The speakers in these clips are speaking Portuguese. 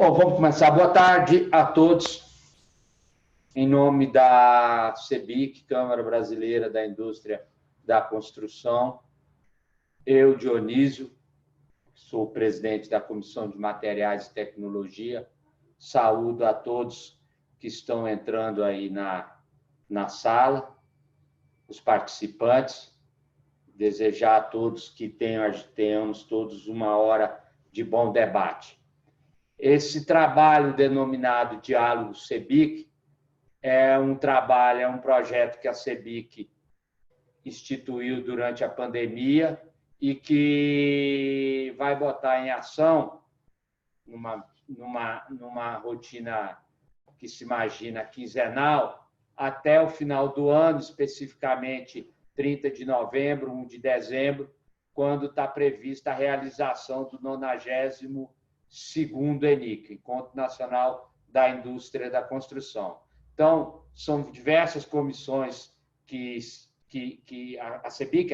Bom, vamos começar. Boa tarde a todos. Em nome da CEBIC, Câmara Brasileira da Indústria da Construção, eu, Dionísio, sou o presidente da Comissão de Materiais e Tecnologia, saúdo a todos que estão entrando aí na sala, os participantes, desejar a todos que tenhamos todos uma hora de bom debate. Esse trabalho denominado Diálogo CEBIC é um projeto que a CEBIC instituiu durante a pandemia e que vai botar em ação numa rotina que se imagina quinzenal até o final do ano, especificamente 30 de novembro, 1 de dezembro, quando está prevista a realização do 92º ENIC, Encontro Nacional da Indústria da Construção. Então, são diversas comissões que a CEBIC,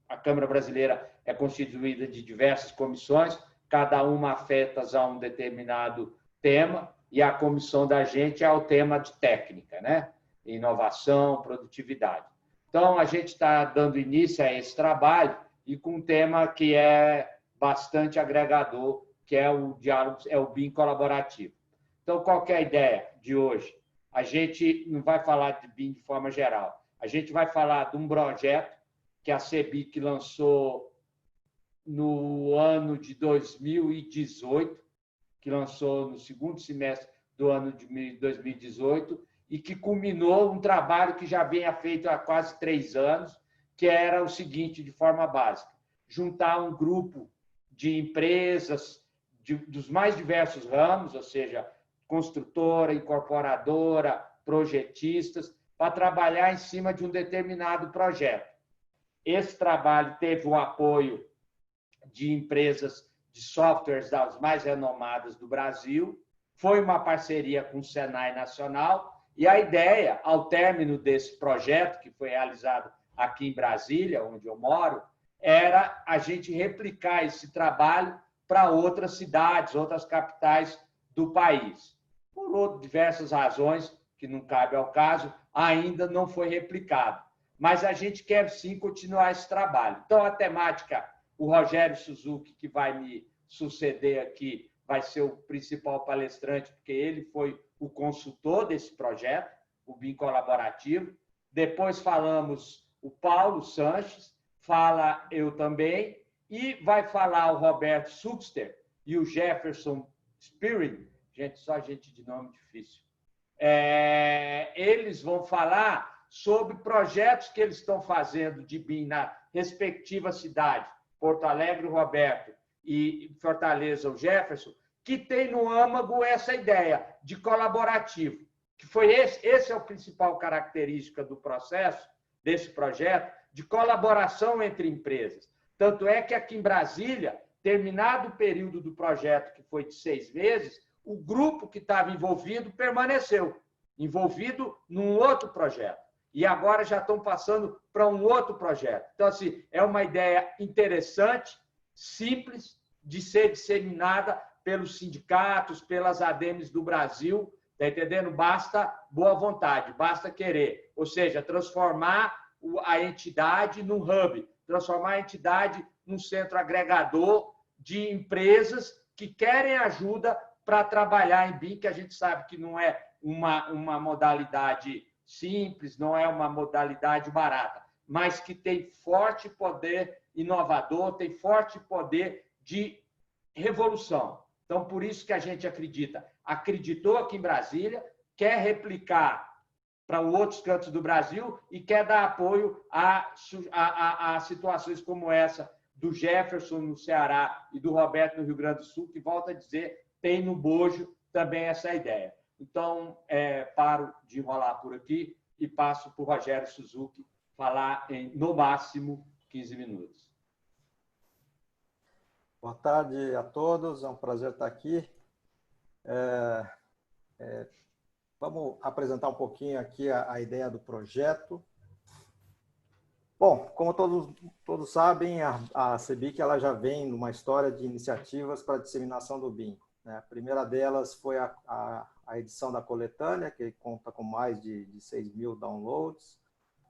a Câmara Brasileira, é constituída de diversas comissões, cada uma afeta a um determinado tema, e a comissão da gente é o tema de técnica, né? Inovação, produtividade. Então, a gente está dando início a esse trabalho e com um tema que é bastante agregador, que é o diálogo, é o BIM colaborativo. Então, qual que é a ideia de hoje? A gente não vai falar de BIM de forma geral. A gente vai falar de um projeto que a CEBIC lançou no ano de 2018, que lançou no segundo semestre do ano de 2018, e que culminou um trabalho que já vinha feito há quase 3 anos, que era o seguinte, de forma básica: juntar um grupo de empresas dos mais diversos ramos, ou seja, construtora, incorporadora, projetistas, para trabalhar em cima de um determinado projeto. Esse trabalho teve o apoio de empresas de softwares das mais renomadas do Brasil, foi uma parceria com o Senai Nacional, e a ideia, ao término desse projeto, que foi realizado aqui em Brasília, onde eu moro, era a gente replicar esse trabalho para outras cidades, outras capitais do país. Por diversas razões, que não cabe ao caso, ainda não foi replicado. Mas a gente quer, sim, continuar esse trabalho. Então, a temática, o Rogério Suzuki, que vai me suceder aqui, vai ser o principal palestrante, porque ele foi o consultor desse projeto, o BIM colaborativo. Depois falamos o Paulo Sanches, fala eu também, e vai falar o Roberto Suxter e o Jefferson Spirit, gente, só gente de nome difícil. Eles vão falar sobre projetos que eles estão fazendo de BIM na respectiva cidade, Porto Alegre, o Roberto, e Fortaleza, o Jefferson, que tem no âmago essa ideia de colaborativo, que foi esse é o principal característica do processo, desse projeto, de colaboração entre empresas. Tanto é que aqui em Brasília, terminado o período do projeto, que foi de 6 meses, o grupo que estava envolvido permaneceu, envolvido num outro projeto. E agora já estão passando para um outro projeto. Então, assim, é uma ideia interessante, simples, de ser disseminada pelos sindicatos, pelas ADMs do Brasil, está entendendo? Basta boa vontade, basta querer. Ou seja, transformar a entidade num hub, transformar a entidade num centro agregador de empresas que querem ajuda para trabalhar em BIM, que a gente sabe que não é uma modalidade simples, não é uma modalidade barata, mas que tem forte poder inovador, tem forte poder de revolução. Então, por isso que a gente acreditou aqui em Brasília, quer replicar para outros cantos do Brasil e quer dar apoio a situações como essa do Jefferson no Ceará e do Roberto no Rio Grande do Sul, que, volta a dizer, tem no bojo também essa ideia. Então, paro de enrolar por aqui e passo para o Rogério Suzuki falar em, no máximo, 15 minutos. Boa tarde a todos, é um prazer estar aqui. Vamos apresentar um pouquinho aqui a ideia do projeto. Bom, como todos sabem, a CEBIC ela já vem numa história de iniciativas para a disseminação do BIM. né? A primeira delas foi a edição da coletânea, que conta com mais de 6.000 downloads.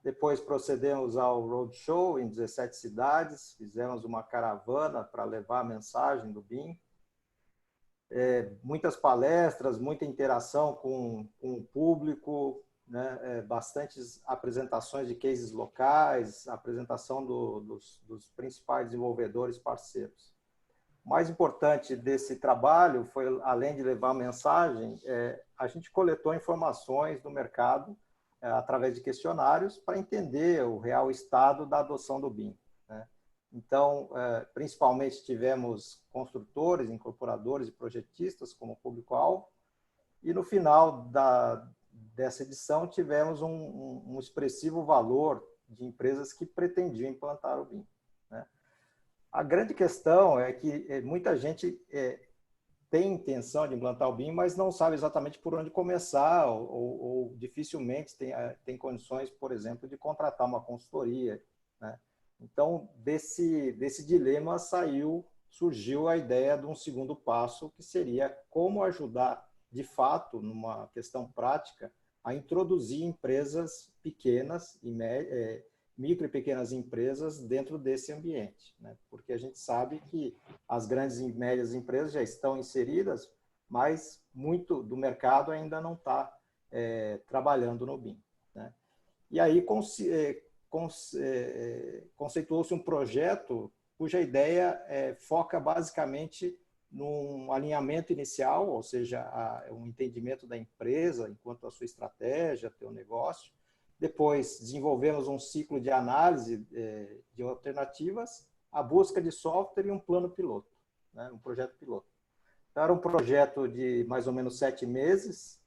Depois procedemos ao roadshow em 17 cidades, fizemos uma caravana para levar a mensagem do BIM. Muitas palestras, muita interação com o público, né? Bastantes apresentações de cases locais, apresentação dos principais desenvolvedores parceiros. O mais importante desse trabalho foi, além de levar a mensagem, a gente coletou informações do mercado através de questionários para entender o real estado da adoção do BIM, né? Então, principalmente tivemos construtores, incorporadores e projetistas como público-alvo, e no final dessa edição tivemos um expressivo valor de empresas que pretendiam implantar o BIM, né? A grande questão é que muita gente tem intenção de implantar o BIM, mas não sabe exatamente por onde começar, ou dificilmente tem condições, por exemplo, de contratar uma consultoria, né? Então, desse dilema surgiu a ideia de um segundo passo, que seria como ajudar, de fato, numa questão prática, a introduzir empresas pequenas, micro e pequenas empresas dentro desse ambiente, né? Porque a gente sabe que as grandes e médias empresas já estão inseridas, mas muito do mercado ainda não está trabalhando no BIM, né? E aí conceituou-se um projeto cuja ideia foca basicamente num alinhamento inicial, ou seja, um entendimento da empresa enquanto a sua estratégia, teu negócio. Depois, desenvolvemos um ciclo de análise de alternativas, a busca de software e um plano piloto, né? Um projeto piloto. Então, era um projeto de mais ou menos 7 meses,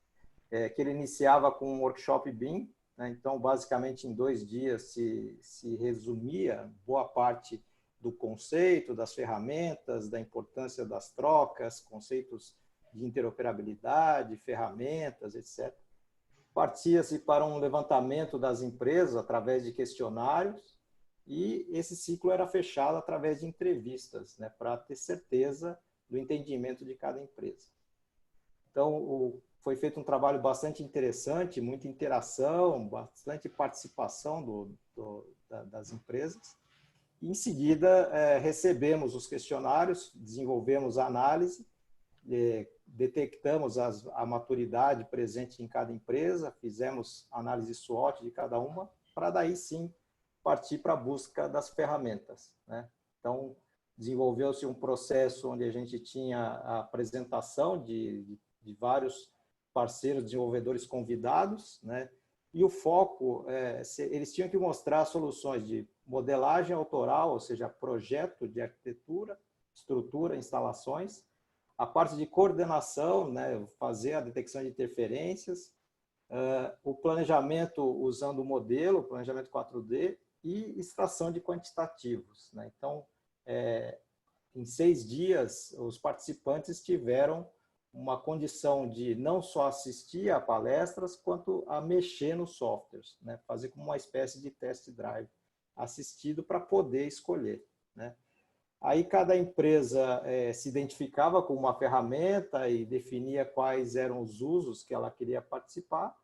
que ele iniciava com um workshop BIM, né? Então, basicamente, em 2 dias se resumia boa parte do conceito, das ferramentas, da importância das trocas, conceitos de interoperabilidade, ferramentas, etc. Partia-se para um levantamento das empresas através de questionários, e esse ciclo era fechado através de entrevistas, né, para ter certeza do entendimento de cada empresa. Então, foi feito um trabalho bastante interessante, muita interação, bastante participação das empresas. E, em seguida, recebemos os questionários, desenvolvemos a análise, detectamos a maturidade presente em cada empresa, fizemos análise SWOT de cada uma, para daí sim partir para a busca das ferramentas, né? Então, desenvolveu-se um processo onde a gente tinha a apresentação de vários parceiros, desenvolvedores convidados, né? E o foco, eles tinham que mostrar soluções de modelagem autoral, ou seja, projeto de arquitetura, estrutura, instalações, a parte de coordenação, né, fazer a detecção de interferências, o planejamento usando o modelo, planejamento 4D, e extração de quantitativos, né? Então, em 6 dias, os participantes tiveram uma condição de não só assistir a palestras, quanto a mexer nos softwares, né? Fazer como uma espécie de test drive assistido para poder escolher, né? Aí cada empresa se identificava com uma ferramenta e definia quais eram os usos que ela queria participar,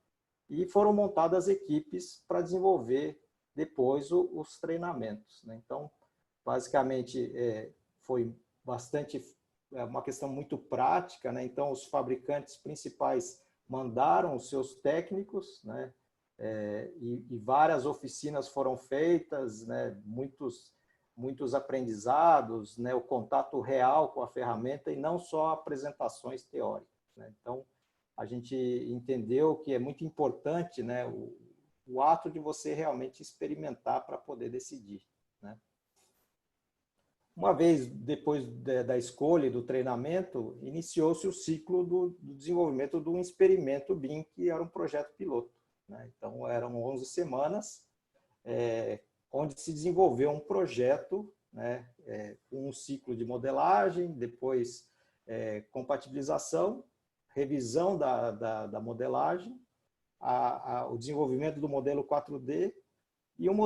e foram montadas equipes para desenvolver depois os treinamentos, né? Então, basicamente, foi bastante uma questão muito prática, né? Então, os fabricantes principais mandaram os seus técnicos, né? E várias oficinas foram feitas, né? Muitos aprendizados, né? O contato real com a ferramenta e não só apresentações teóricas, né? Então, a gente entendeu que é muito importante, né? O ato de você realmente experimentar para poder decidir, né? Uma vez depois da escolha e do treinamento, iniciou-se o ciclo do desenvolvimento do experimento BIM, que era um projeto piloto, né? Então, eram 11 semanas, onde se desenvolveu um projeto, né, com um ciclo de modelagem, depois compatibilização, revisão da modelagem, o desenvolvimento do modelo 4D e um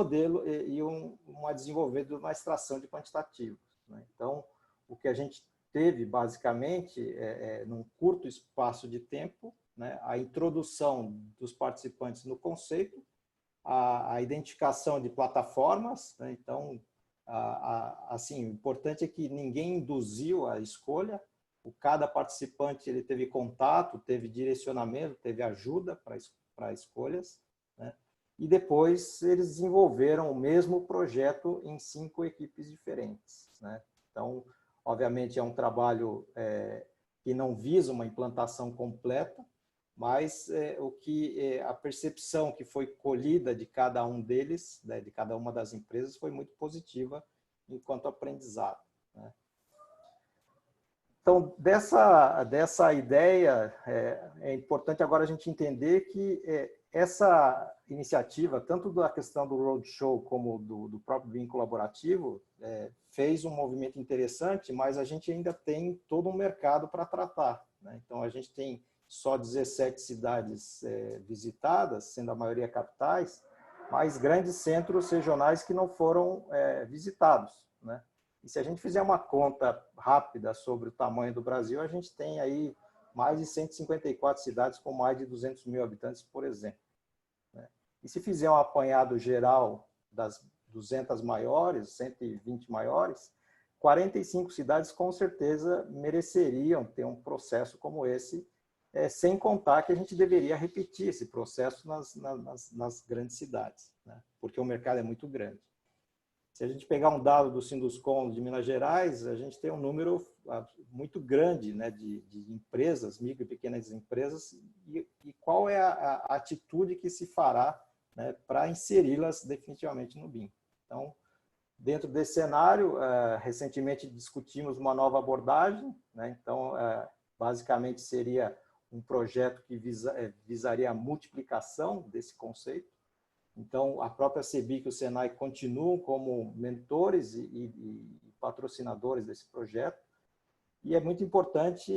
a desenvolver de uma extração de quantitativos, né? Então, o que a gente teve, basicamente, num curto espaço de tempo, né, a introdução dos participantes no conceito, a identificação de plataformas, né, então, assim, o importante é que ninguém induziu a escolha, cada participante ele teve contato, teve direcionamento, teve ajuda para escolhas, né, e depois eles desenvolveram o mesmo projeto em 5 equipes diferentes, né. Então, obviamente, é um trabalho que não visa uma implantação completa, mas a percepção que foi colhida de cada um deles, né, de cada uma das empresas, foi muito positiva enquanto aprendizado, né? Então, dessa ideia, é importante agora a gente entender que essa iniciativa, tanto da questão do Roadshow como do próprio BIM colaborativo, fez um movimento interessante, mas a gente ainda tem todo um mercado para tratar, né? Então, a gente tem só 17 cidades visitadas, sendo a maioria capitais, mas grandes centros regionais que não foram visitados, né? E se a gente fizer uma conta rápida sobre o tamanho do Brasil, a gente tem aí mais de 154 cidades com mais de 200 mil habitantes, por exemplo, né? E se fizer um apanhado geral das 200 maiores, 120 maiores, 45 cidades com certeza mereceriam ter um processo como esse, sem contar que a gente deveria repetir esse processo nas grandes cidades, né? Porque o mercado é muito grande. Se a gente pegar um dado do Sinduscon de Minas Gerais, a gente tem um número muito grande, né, de empresas, micro e pequenas empresas, e qual é a atitude que se fará, né, para inseri-las definitivamente no BIM. Então, dentro desse cenário, recentemente discutimos uma nova abordagem, né? Então, basicamente seria um projeto que visaria a multiplicação desse conceito. Então, a própria CEBIC e o SENAI continuam como mentores e patrocinadores desse projeto. E é muito importante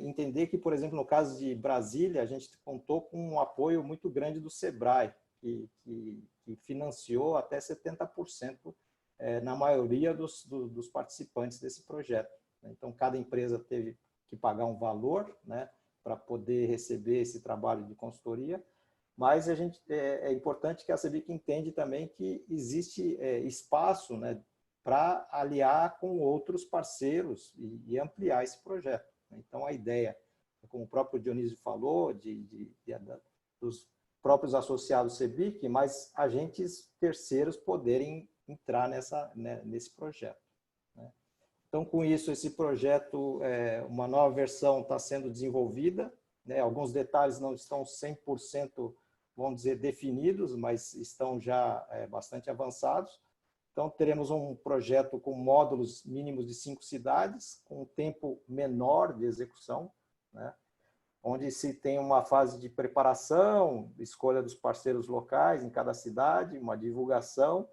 entender que, por exemplo, no caso de Brasília, a gente contou com um apoio muito grande do SEBRAE, que financiou até 70% na maioria dos participantes desse projeto. Então, cada empresa teve que pagar um valor, né, para poder receber esse trabalho de consultoria. Mas é importante que a CEBIC entende também que existe espaço, né, para aliar com outros parceiros e ampliar esse projeto. Então, a ideia, como o próprio Dionísio falou, dos próprios associados CEBIC, mas agentes terceiros poderem entrar nesse projeto, né? Então, com isso, esse projeto, uma nova versão está sendo desenvolvida, né? Alguns detalhes não estão 100%, vamos dizer, definidos, mas estão já bastante avançados. Então, teremos um projeto com módulos mínimos de 5 cidades, com um tempo menor de execução, né? Onde se tem uma fase de preparação, escolha dos parceiros locais em cada cidade, uma divulgação,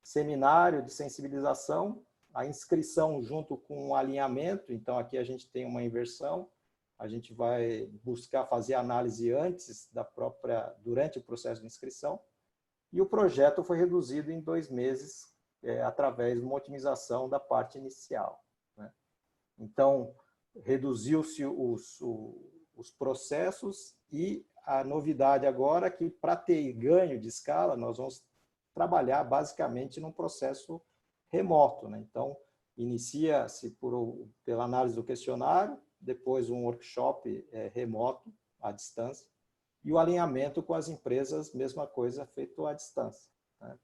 seminário de sensibilização, a inscrição junto com o alinhamento. Então, aqui a gente tem uma inversão. A gente vai buscar fazer análise durante o processo de inscrição. E o projeto foi reduzido em 2 meses, através de uma otimização da parte inicial, né? Então, reduziu-se os processos e a novidade agora é que, para ter ganho de escala, nós vamos trabalhar basicamente num processo remoto, né? Então, inicia-se pela análise do questionário, depois um workshop remoto, à distância, e o alinhamento com as empresas, mesma coisa, feito à distância, né?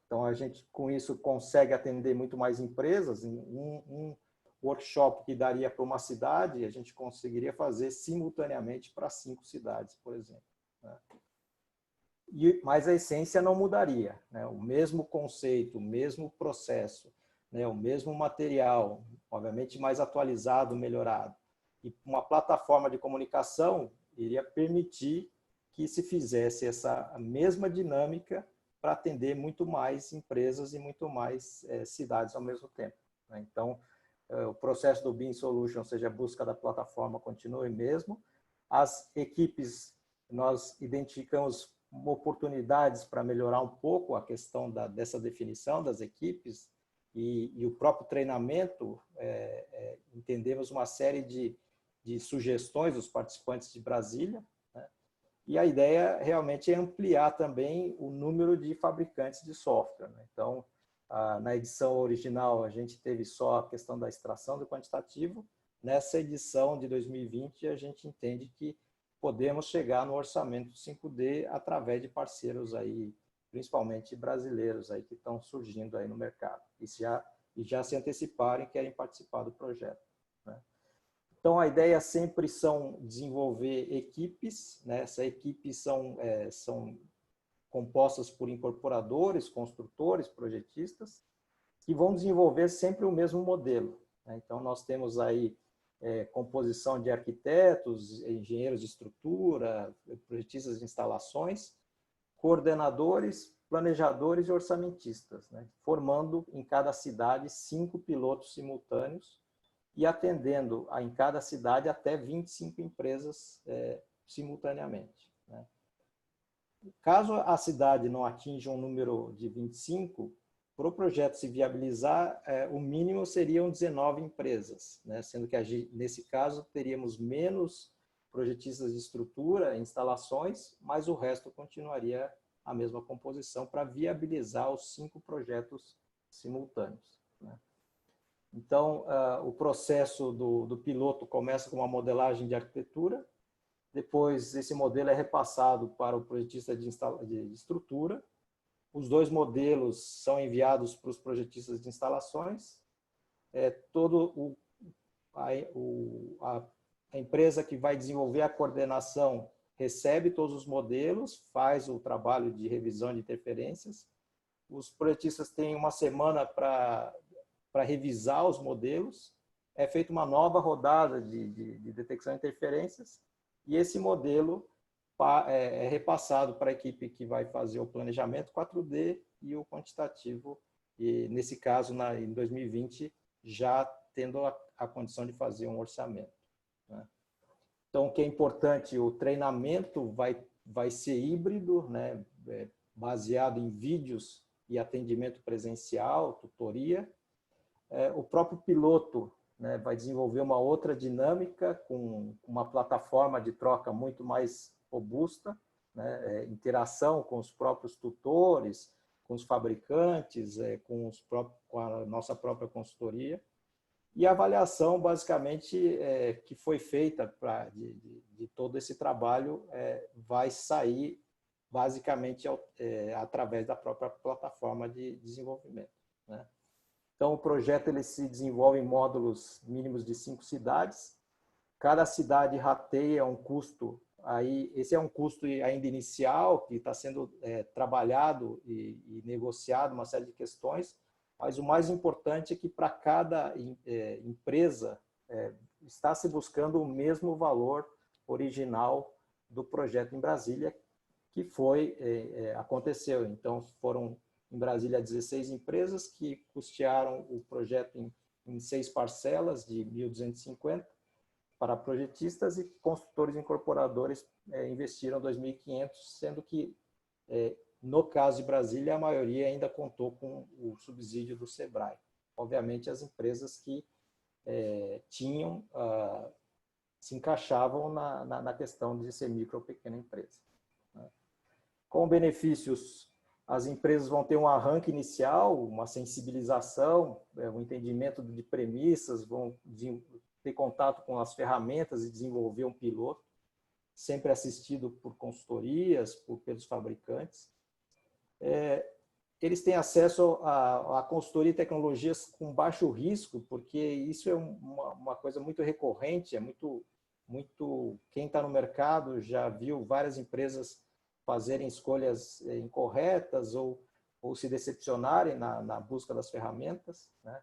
Então, a gente, com isso, consegue atender muito mais empresas. Um workshop que daria para uma cidade, a gente conseguiria fazer simultaneamente para 5 cidades, por exemplo, né? Mas a essência não mudaria, né? O mesmo conceito, o mesmo processo, né? O mesmo material, obviamente mais atualizado, melhorado. E uma plataforma de comunicação iria permitir que se fizesse essa mesma dinâmica para atender muito mais empresas e muito mais cidades ao mesmo tempo, né? Então, o processo do BIM Solution, ou seja, a busca da plataforma, continue mesmo. As equipes, nós identificamos oportunidades para melhorar um pouco a questão dessa definição das equipes e o próprio treinamento, entendemos uma série de sugestões dos participantes de Brasília, né? E a ideia realmente é ampliar também o número de fabricantes de software, né? Então, na edição original, a gente teve só a questão da extração do quantitativo. Nessa edição de 2020, a gente entende que podemos chegar no orçamento 5D através de parceiros aí, principalmente brasileiros aí que estão surgindo aí no mercado e já se anteciparam e querem participar do projeto, né? Então, a ideia sempre são desenvolver equipes, né? Essas equipes são compostas por incorporadores, construtores, projetistas, que vão desenvolver sempre o mesmo modelo, né? Então, nós temos aí composição de arquitetos, engenheiros de estrutura, projetistas de instalações, coordenadores, planejadores e orçamentistas, né? Formando em cada cidade 5 pilotos simultâneos e atendendo em cada cidade até 25 empresas simultaneamente, né? Caso a cidade não atinja um número de 25, para o projeto se viabilizar, o mínimo seriam 19 empresas, né? Sendo que nesse caso teríamos menos projetistas de estrutura, instalações, mas o resto continuaria a mesma composição para viabilizar os 5 projetos simultâneos, né? Então, o processo do piloto começa com uma modelagem de arquitetura, depois esse modelo é repassado para o projetista de estrutura, os 2 modelos são enviados para os projetistas de instalações, a empresa que vai desenvolver a coordenação recebe todos os modelos, faz o trabalho de revisão de interferências, os projetistas têm uma semana para revisar os modelos, é feita uma nova rodada de detecção de interferências, e esse modelo é repassado para a equipe que vai fazer o planejamento 4D e o quantitativo, e nesse caso, em 2020, já tendo a condição de fazer um orçamento, né? Então, o que é importante, o treinamento vai ser híbrido, né? Baseado em vídeos e atendimento presencial, tutoria. O próprio piloto, né, vai desenvolver uma outra dinâmica com uma plataforma de troca muito mais robusta, né, interação com os próprios tutores, com os fabricantes, com a nossa própria consultoria. E a avaliação, basicamente, que foi feita de todo esse trabalho vai sair, basicamente, através da própria plataforma de desenvolvimento, né? Então, o projeto ele se desenvolve em módulos mínimos de 5 cidades. Cada cidade rateia um custo. Esse é um custo ainda inicial, que está sendo trabalhado e negociado, uma série de questões. Mas o mais importante é que para cada empresa está se buscando o mesmo valor original do projeto em Brasília, que aconteceu. Então, foram em Brasília 16 empresas que custearam o projeto em 6 parcelas de 1.250 para projetistas, e construtores e incorporadores investiram 2.500, sendo que, no caso de Brasília, a maioria ainda contou com o subsídio do SEBRAE. Obviamente, as empresas que se encaixavam na questão de ser micro ou pequena empresa, né? Com benefícios, as empresas vão ter um arranque inicial, uma sensibilização, um entendimento de premissas, vão ter contato com as ferramentas e desenvolver um piloto, sempre assistido por consultorias, pelos fabricantes. Eles têm acesso a consultoria e tecnologias com baixo risco, porque isso é uma coisa muito recorrente, quem está no mercado já viu várias empresas fazerem escolhas incorretas ou se decepcionarem na busca das ferramentas, né?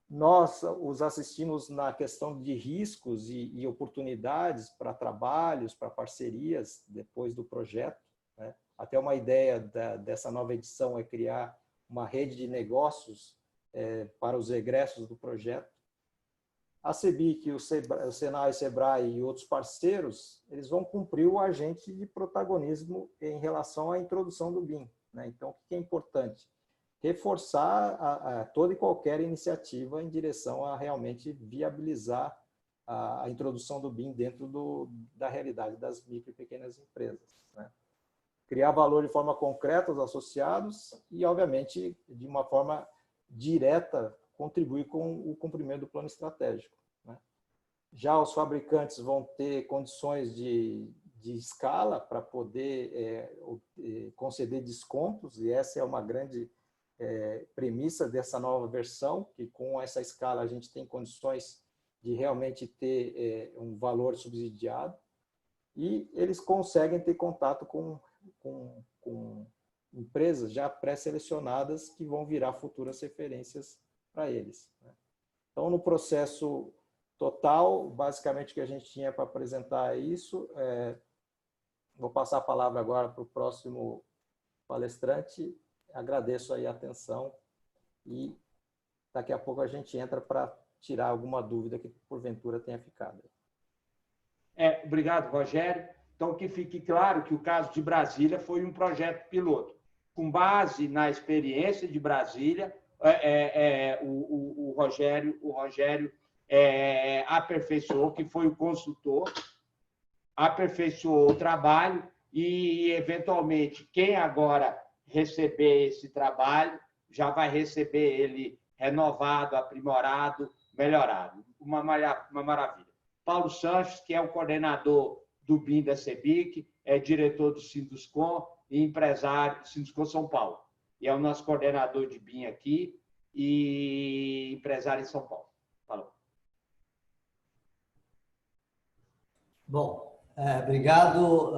Nós os assistimos na questão de riscos e oportunidades para trabalhos, para parcerias depois do projeto, né? Até uma ideia dessa nova edição é criar uma rede de negócios para os egressos do projeto. A CEBIC, o Senai, SEBRAE e outros parceiros, eles vão cumprir o agente de protagonismo em relação à introdução do BIM, né? Então, o que é importante? reforçar toda e qualquer iniciativa em direção a realmente viabilizar a introdução do BIM dentro da realidade das micro e pequenas empresas, né? Criar valor de forma concreta aos associados e, obviamente, de uma forma direta, contribuir com o cumprimento do plano estratégico, né? Já os fabricantes vão ter condições de escala para poder conceder descontos, e essa é uma grande premissa dessa nova versão, que com essa escala a gente tem condições de realmente ter um valor subsidiado, e eles conseguem ter contato com empresas já pré-selecionadas que vão virar futuras referências para eles, né? Então, no processo total, basicamente o que a gente tinha para apresentar é isso. Vou passar a palavra agora para o próximo palestrante. Agradeço aí a atenção e daqui a pouco a gente entra para tirar alguma dúvida que porventura tenha ficado. Obrigado, Rogério. Então, que fique claro que o caso de Brasília foi um projeto piloto. Com base na experiência de Brasília, o Rogério aperfeiçoou, que foi o consultor, aperfeiçoou o trabalho e, eventualmente, quem agora receber esse trabalho já vai receber ele renovado, aprimorado, melhorado. Uma maravilha. Paulo Sanches, que é o coordenador do BIM da CEBIC, é diretor do Sinduscom e empresário do Sinduscom São Paulo. E é o nosso coordenador de BIM aqui e empresário em São Paulo. Falou. Bom, obrigado,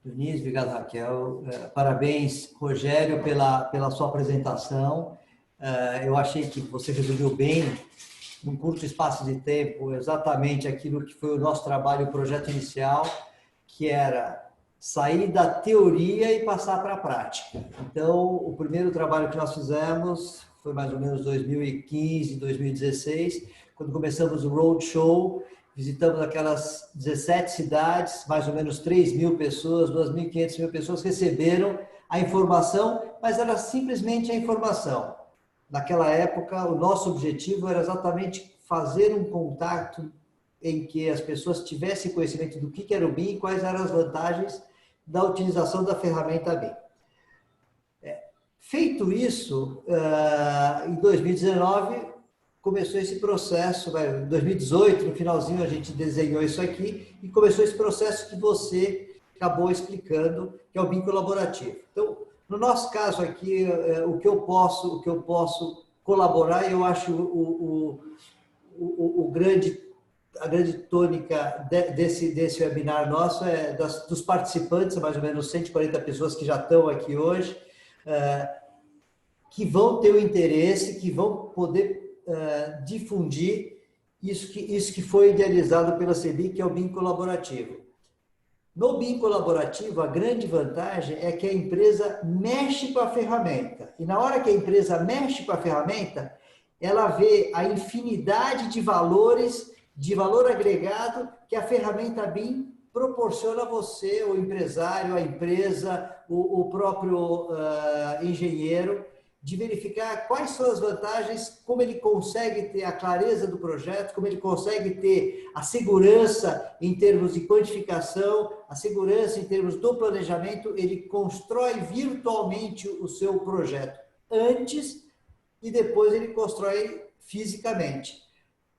Dionísio, obrigado, Raquel. Parabéns, Rogério, pela sua apresentação. Eu achei que você resumiu bem, num curto espaço de tempo, exatamente aquilo que foi o nosso trabalho, o projeto inicial, que era sair da teoria e passar para a prática. Então, o primeiro trabalho que nós fizemos foi mais ou menos 2015, 2016, quando começamos o Roadshow. Visitamos aquelas 17 cidades, mais ou menos 3.000 pessoas, 2.500 pessoas receberam a informação, mas era simplesmente a informação. Naquela época, o nosso objetivo era exatamente fazer um contato em que as pessoas tivessem conhecimento do que era o BIM e quais eram as vantagens da utilização da ferramenta BIM. Feito isso, em 2019, começou esse processo, em 2018, no finalzinho, a gente desenhou isso aqui e começou esse processo que você acabou explicando, que é o BIM colaborativo. Então, no nosso caso aqui, o que eu posso colaborar, eu acho a grande tônica desse webinar nosso dos participantes, mais ou menos 140 pessoas que já estão aqui hoje, que vão ter o interesse, que vão poder difundir isso que foi idealizado pela CEBIC, que é o BIM colaborativo. No BIM colaborativo, a grande vantagem é que a empresa mexe com a ferramenta. E na hora que a empresa mexe com a ferramenta, ela vê a infinidade de valores, de valor agregado que a ferramenta BIM proporciona a você, o empresário, a empresa, o próprio engenheiro, de verificar quais são as vantagens, como ele consegue ter a clareza do projeto, como ele consegue ter a segurança em termos de quantificação, a segurança em termos do planejamento, ele constrói virtualmente o seu projeto antes e depois ele constrói fisicamente.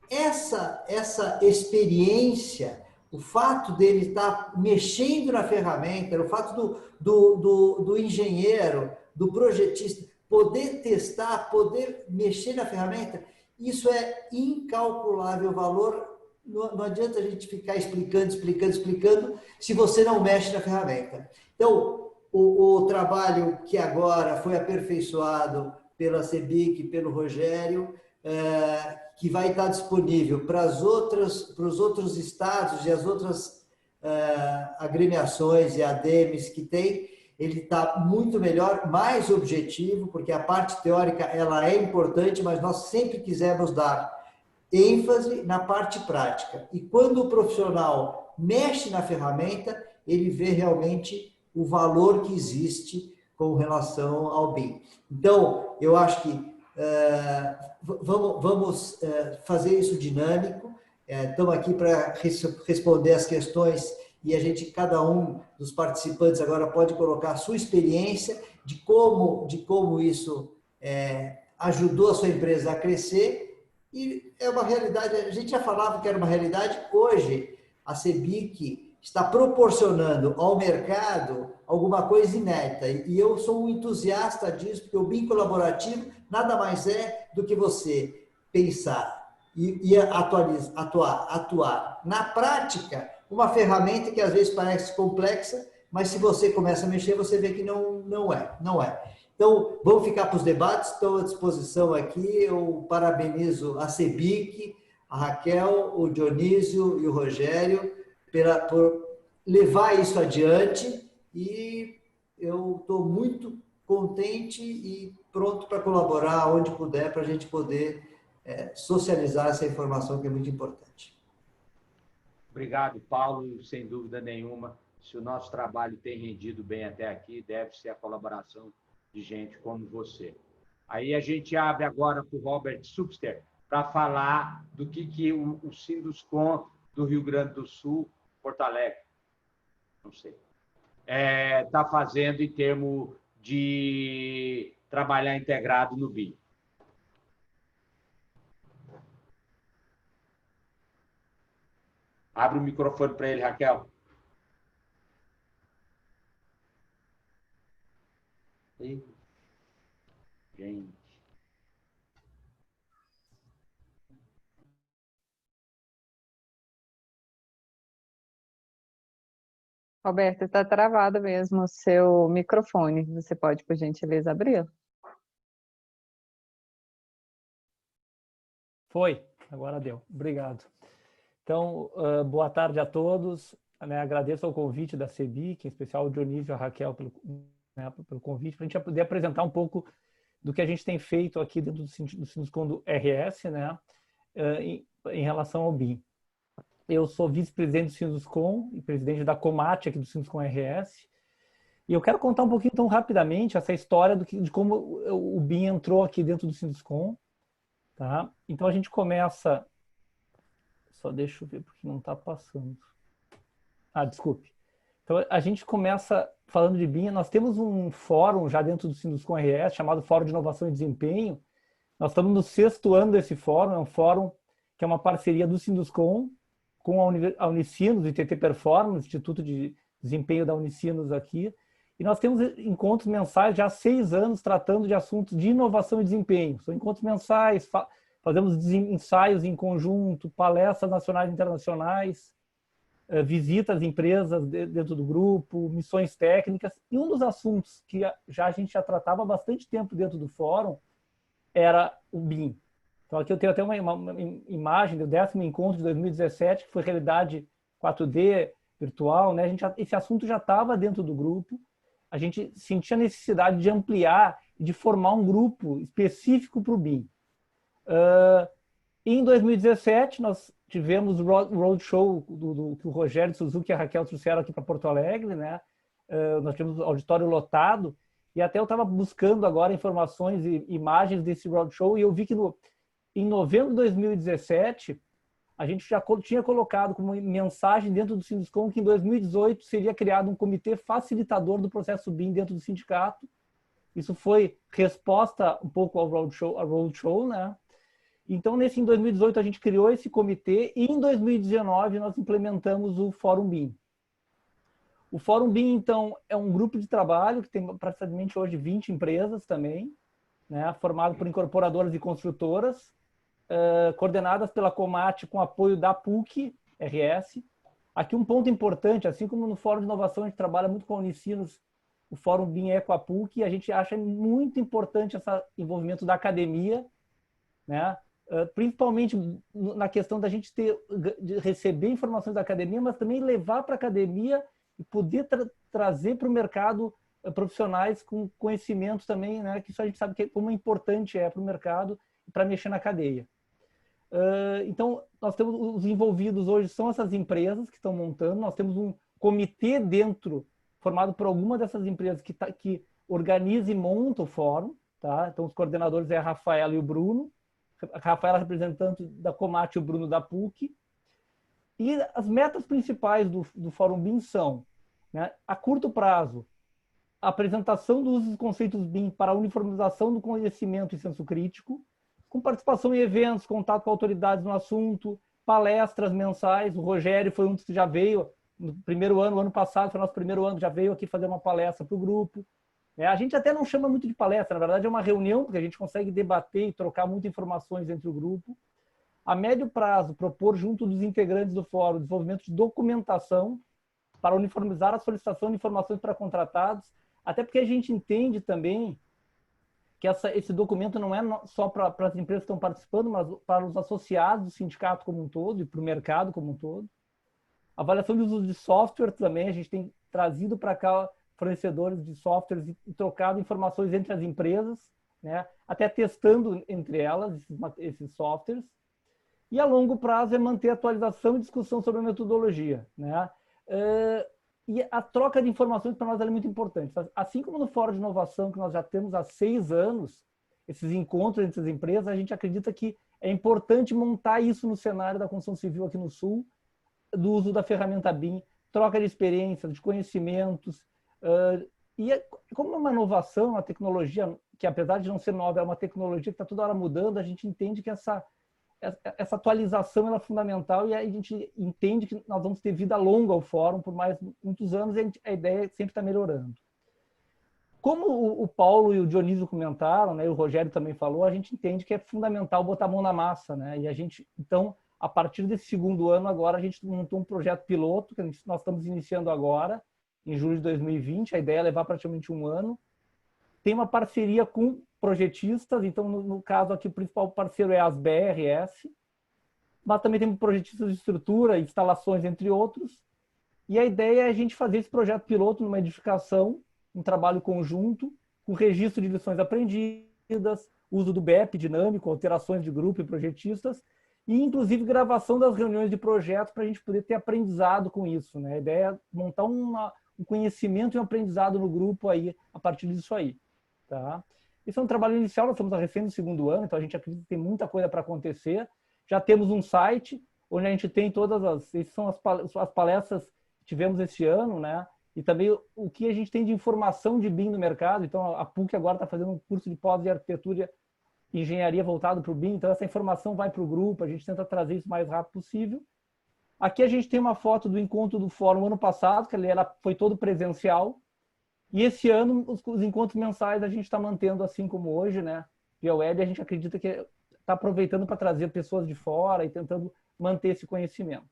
Essa experiência, o fato dele estar mexendo na ferramenta, o fato do engenheiro, do projetista, poder testar, poder mexer na ferramenta, isso é incalculável valor. Não adianta a gente ficar explicando, se você não mexe na ferramenta. Então, o trabalho que agora foi aperfeiçoado pela CEBIC, pelo Rogério, que vai estar disponível para os outros estados e as outras agremiações e ADEMES que tem, ele está muito melhor, mais objetivo, porque a parte teórica ela é importante, mas nós sempre quisemos dar ênfase na parte prática. E quando o profissional mexe na ferramenta, ele vê realmente o valor que existe com relação ao BIM. Então, eu acho que vamos fazer isso dinâmico. Estamos aqui para responder as questões e a gente, cada um dos participantes agora pode colocar a sua experiência de como isso ajudou a sua empresa a crescer. E é uma realidade, a gente já falava que era uma realidade, hoje a CEBIC está proporcionando ao mercado alguma coisa inédita. E eu sou um entusiasta disso, porque o BIM colaborativo nada mais é do que você pensar e atuar. Na prática, uma ferramenta que às vezes parece complexa, mas se você começa a mexer, você vê que não é. Então, vamos ficar para os debates, estou à disposição aqui, eu parabenizo a CEBIC, a Raquel, o Dionísio e o Rogério por levar isso adiante, e eu estou muito contente e pronto para colaborar onde puder, para a gente poder socializar essa informação que é muito importante. Obrigado, Paulo. Sem dúvida nenhuma, se o nosso trabalho tem rendido bem até aqui, deve ser a colaboração de gente como você. Aí a gente abre agora para o Robert Subster para falar do que o Sinduscon do Rio Grande do Sul, Porto Alegre, não sei, está fazendo em termos de trabalhar integrado no BIM. Abre o microfone para ele, Raquel. Gente. Roberto, está travado mesmo o seu microfone. Você pode, por gentileza, abrir? Foi, agora deu. Obrigado. Então, boa tarde a todos. Agradeço ao convite da CEBIC, em especial o Dionísio e a Raquel pelo convite, para a gente poder apresentar um pouco do que a gente tem feito aqui dentro do Sinduscon do RS, em relação ao BIM. Eu sou vice-presidente do Sinduscon e presidente da Comate aqui do Sinduscon RS. E eu quero contar um pouquinho, então, rapidamente, essa história de como o BIM entrou aqui dentro do Sinduscon. Tá? Então, a gente começa... Só deixa eu ver, porque não está passando. Desculpe. Então, a gente começa falando de BIM. Nós temos um fórum já dentro do Sinduscon RS, chamado Fórum de Inovação e Desempenho. Nós estamos no 6º ano desse fórum. É um fórum que é uma parceria do Sinduscon com a Unicinos, o ITT Performance, Instituto de Desempenho da Unicinos aqui. E nós temos encontros mensais já há 6 anos tratando de assuntos de inovação e desempenho. São encontros mensais, fazemos ensaios em conjunto, palestras nacionais e internacionais, visitas a empresas dentro do grupo, missões técnicas. E um dos assuntos que a gente já tratava há bastante tempo dentro do fórum era o BIM. Então, aqui eu tenho até uma imagem do 10º encontro de 2017, que foi realidade 4D virtual, né? Esse assunto já estava dentro do grupo. A gente sentia a necessidade de ampliar e de formar um grupo específico para o BIM. Em 2017, nós tivemos o roadshow que o Rogério Suzuki e a Raquel trouxeram aqui para Porto Alegre, né? Nós tivemos auditório lotado, e até eu estava buscando agora informações e imagens desse roadshow, e eu vi que em novembro de 2017, a gente já tinha colocado como mensagem dentro do Sinduscon que em 2018 seria criado um comitê facilitador do processo BIM dentro do sindicato. Isso foi resposta um pouco ao roadshow, né? Então, em 2018, a gente criou esse comitê e em 2019 nós implementamos o Fórum BIM. O Fórum BIM, então, é um grupo de trabalho que tem praticamente hoje 20 empresas também, né? Formado por incorporadoras e construtoras, coordenadas pela Comate com apoio da PUC-RS. Aqui um ponto importante, assim como no Fórum de Inovação a gente trabalha muito com a Unicinos, o Fórum BIM é com a PUC, e a gente acha muito importante esse envolvimento da academia, né? Principalmente na questão da gente de receber informações da academia, mas também levar para a academia e poder trazer para o mercado profissionais com conhecimentos também, né? Que isso a gente sabe como importante é para o mercado e para mexer na cadeia. Então, nós temos os envolvidos hoje, são essas empresas que estão montando, nós temos um comitê dentro, formado por alguma dessas empresas que organiza e monta o fórum, tá? Então, os coordenadores é a Rafaela e o Bruno. A Rafaela representante da Comat e o Bruno da PUC. E as metas principais do Fórum BIM são, né, a curto prazo, a apresentação dos usos e conceitos BIM para a uniformização do conhecimento e senso crítico, com participação em eventos, contato com autoridades no assunto, palestras mensais. O Rogério foi um dos que já veio no primeiro ano, o ano passado foi nosso primeiro ano, já veio aqui fazer uma palestra para o grupo. A gente até não chama muito de palestra, na verdade é uma reunião, porque a gente consegue debater e trocar muitas informações entre o grupo. A médio prazo, propor junto dos integrantes do fórum o desenvolvimento de documentação para uniformizar a solicitação de informações para contratados, até porque a gente entende também que esse documento não é só para as empresas que estão participando, mas para os associados do sindicato como um todo e para o mercado como um todo. Avaliação de uso de software também, a gente tem trazido para cá fornecedores de softwares e trocado informações entre as empresas, né? Até testando entre elas esses softwares. E a longo prazo é manter a atualização e discussão sobre a metodologia, né? E a troca de informações para nós é muito importante. Assim como no Fórum de Inovação, que nós já temos há 6 anos, esses encontros entre as empresas, a gente acredita que é importante montar isso no cenário da construção civil aqui no Sul, do uso da ferramenta BIM, troca de experiências, de conhecimentos. E como é uma inovação, uma tecnologia que, apesar de não ser nova, é uma tecnologia que está toda hora mudando, a gente entende que essa atualização ela é fundamental, e a gente entende que nós vamos ter vida longa ao fórum por mais muitos anos, e a ideia sempre está melhorando. Como o Paulo e o Dionísio comentaram, né, e o Rogério também falou, a gente entende que é fundamental botar a mão na massa, né? E a gente, então, a partir desse segundo ano, agora a gente montou um projeto piloto, que nós estamos iniciando agora, em julho de 2020, a ideia é levar praticamente 1 ano. Tem uma parceria com projetistas, então, no caso aqui, o principal parceiro é as BRS, mas também temos projetistas de estrutura, instalações, entre outros. E a ideia é a gente fazer esse projeto piloto numa edificação, um trabalho conjunto, com registro de lições aprendidas, uso do BEP dinâmico, alterações de grupo e projetistas, e, inclusive, gravação das reuniões de projeto para a gente poder ter aprendizado com isso, né? A ideia é montar um conhecimento e um aprendizado no grupo aí, a partir disso aí. Tá? Isso é um trabalho inicial, nós estamos a recém no 2º ano, então a gente acredita que tem muita coisa para acontecer. Já temos um site onde a gente tem todas essas são as palestras que tivemos esse ano, né? E também o que a gente tem de informação de BIM no mercado. Então, a PUC agora está fazendo um curso de pós de arquitetura e engenharia voltado para o BIM, então essa informação vai para o grupo, a gente tenta trazer isso o mais rápido possível. Aqui a gente tem uma foto do encontro do fórum ano passado, que foi todo presencial. E esse ano, os encontros mensais a gente está mantendo assim como hoje, né? Via web, a gente acredita que está aproveitando para trazer pessoas de fora e tentando manter esse conhecimento.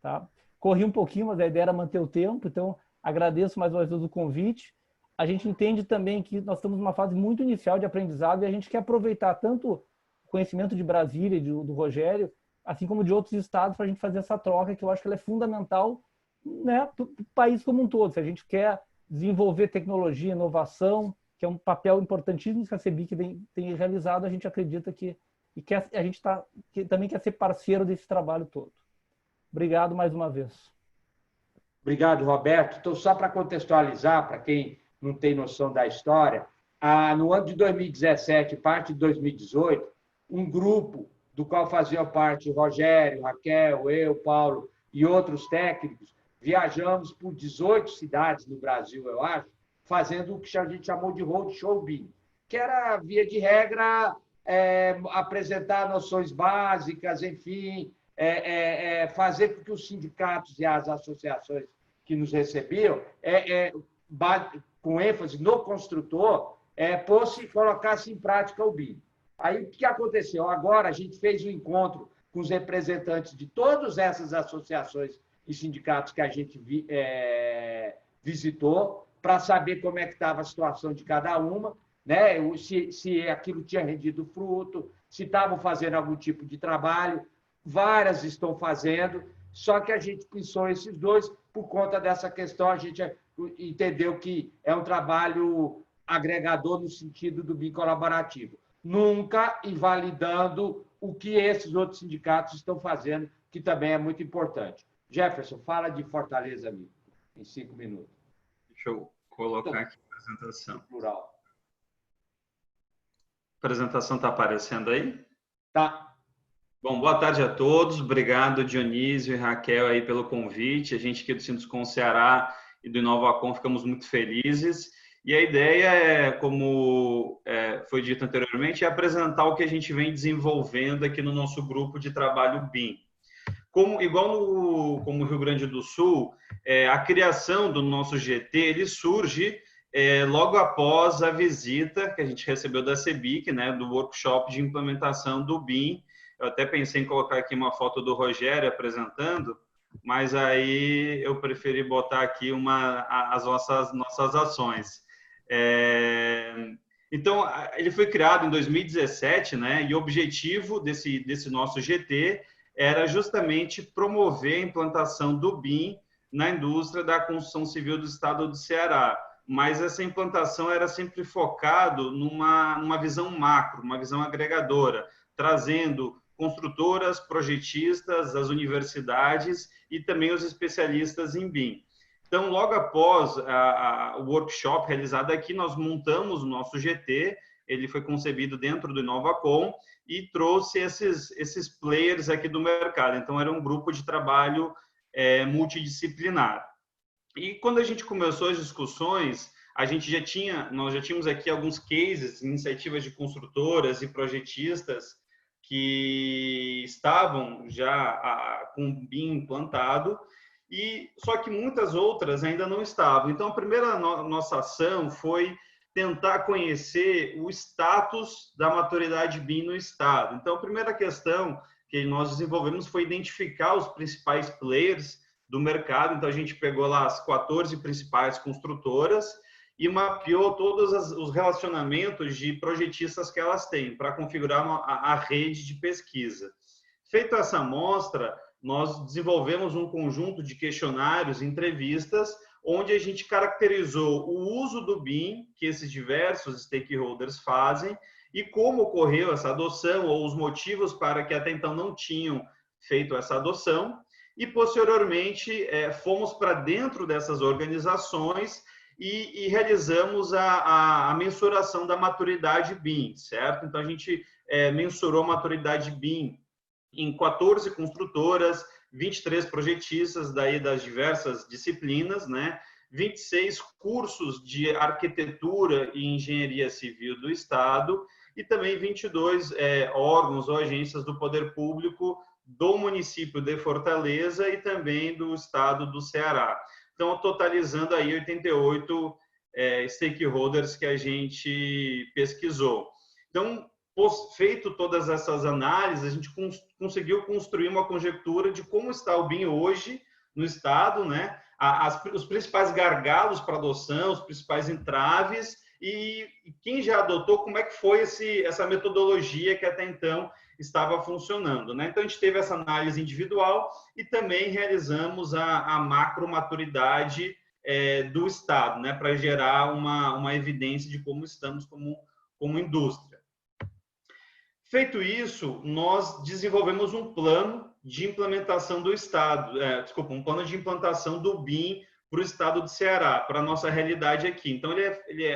Tá? Corri um pouquinho, mas a ideia era manter o tempo, então agradeço mais uma vez o convite. A gente entende também que nós estamos numa fase muito inicial de aprendizado e a gente quer aproveitar tanto o conhecimento de Brasília e do Rogério, assim como de outros estados, para a gente fazer essa troca, que eu acho que ela é fundamental, né, para o país como um todo. Se a gente quer desenvolver tecnologia, inovação, que é um papel importantíssimo que a CEBIC tem realizado, a gente acredita que a gente também quer ser parceiro desse trabalho todo. Obrigado mais uma vez. Obrigado, Roberto. Então, só para contextualizar, para quem não tem noção da história, no ano de 2017, parte de 2018, um grupo do qual faziam parte o Rogério, Raquel, eu, Paulo e outros técnicos, viajamos por 18 cidades no Brasil, eu acho, fazendo o que a gente chamou de roadshow BIM, que era, via de regra, apresentar noções básicas, enfim, fazer com que os sindicatos e as associações que nos recebiam, com ênfase no construtor, colocasse em prática o BIM. Aí, o que aconteceu? Agora, a gente fez um encontro com os representantes de todas essas associações e sindicatos que a gente visitou, para saber como é que estava a situação de cada uma, né? Se aquilo tinha rendido fruto, se estavam fazendo algum tipo de trabalho. Várias estão fazendo, só que a gente pensou esses dois, por conta dessa questão, a gente entendeu que é um trabalho agregador no sentido do BIM colaborativo, nunca invalidando o que esses outros sindicatos estão fazendo, que também é muito importante. Jefferson, fala de Fortaleza, amigo, em 5 minutos. Deixa eu colocar aqui a apresentação. Plural. A apresentação está aparecendo aí? Tá. Bom, boa tarde a todos. Obrigado, Dionísio e Raquel, aí pelo convite. A gente aqui do Sinduscom Ceará e do InovaCon ficamos muito felizes. E a ideia é, como foi dito anteriormente, é apresentar o que a gente vem desenvolvendo aqui no nosso grupo de trabalho BIM. Como o Rio Grande do Sul, a criação do nosso GT ele surge logo após a visita que a gente recebeu da CEBIC, né, do workshop de implementação do BIM. Eu até pensei em colocar aqui uma foto do Rogério apresentando, mas aí eu preferi botar aqui as nossas ações. Então, ele foi criado em 2017, né, e o objetivo desse nosso GT era justamente promover a implantação do BIM na indústria da construção civil do estado do Ceará. Mas essa implantação era sempre focado numa visão macro, uma visão agregadora, trazendo construtoras, projetistas, as universidades e também os especialistas em BIM. Então, logo após o workshop realizado aqui, nós montamos o nosso GT, ele foi concebido dentro do InovaCon e trouxe esses players aqui do mercado. Então, era um grupo de trabalho multidisciplinar. E quando a gente começou as discussões, nós já tínhamos aqui alguns cases, iniciativas de construtoras e projetistas que estavam já com o BIM implantado, só que muitas outras ainda não estavam. Então, a primeira nossa ação foi tentar conhecer o status da maturidade BIM no estado. Então, a primeira questão que nós desenvolvemos foi identificar os principais players do mercado. Então, a gente pegou lá as 14 principais construtoras e mapeou todos os relacionamentos de projetistas que elas têm para configurar a rede de pesquisa. Feita essa amostra, nós desenvolvemos um conjunto de questionários, entrevistas, onde a gente caracterizou o uso do BIM que esses diversos stakeholders fazem e como ocorreu essa adoção ou os motivos para que até então não tinham feito essa adoção. E, posteriormente, fomos para dentro dessas organizações e realizamos a mensuração da maturidade BIM, certo? Então, a gente mensurou a maturidade BIM em 14 construtoras, 23 projetistas daí das diversas disciplinas, né? 26 cursos de arquitetura e engenharia civil do Estado e também 22 órgãos ou agências do poder público do município de Fortaleza e também do estado do Ceará. Então, totalizando aí 88 stakeholders que a gente pesquisou. Então, feito todas essas análises, a gente conseguiu construir uma conjectura de como está o BIM hoje no estado, né? Os principais gargalos para adoção, os principais entraves e quem já adotou, como é que foi essa metodologia que até então estava funcionando, né? Então, a gente teve essa análise individual e também realizamos a macromaturidade do Estado, né? Para gerar uma evidência de como estamos como indústria. Feito isso, nós desenvolvemos um plano de implementação do Estado, um plano de implantação do BIM para o Estado do Ceará, para a nossa realidade aqui. Então,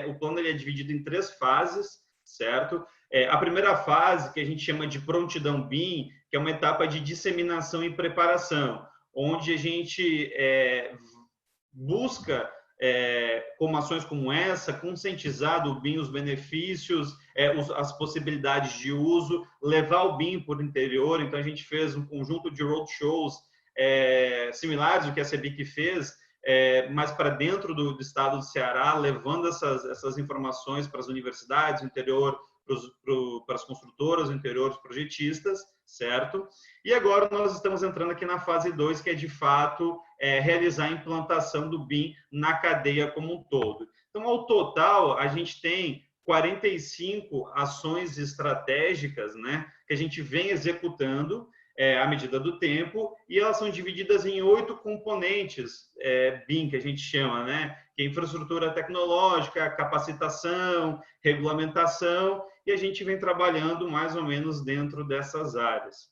o plano é dividido em 3 fases, certo? A primeira fase, que a gente chama de prontidão BIM, que é uma etapa de disseminação e preparação, onde a gente busca, com ações como essa, conscientizar do BIM, os benefícios, as possibilidades de uso, levar o BIM por interior. Então, a gente fez um conjunto de roadshows similares ao que a CEBIC fez, mas para dentro do estado do Ceará, levando essas informações para as universidades, o interior, para as construtoras, o interior, os projetistas, certo? E agora nós estamos entrando aqui na fase 2, que é, de fato, realizar a implantação do BIM na cadeia como um todo. Então, ao total, a gente tem 45 ações estratégicas, né, que a gente vem executando à medida do tempo, e elas são divididas em 8 componentes BIM, que a gente chama, né, que é infraestrutura tecnológica, capacitação, regulamentação, e a gente vem trabalhando mais ou menos dentro dessas áreas.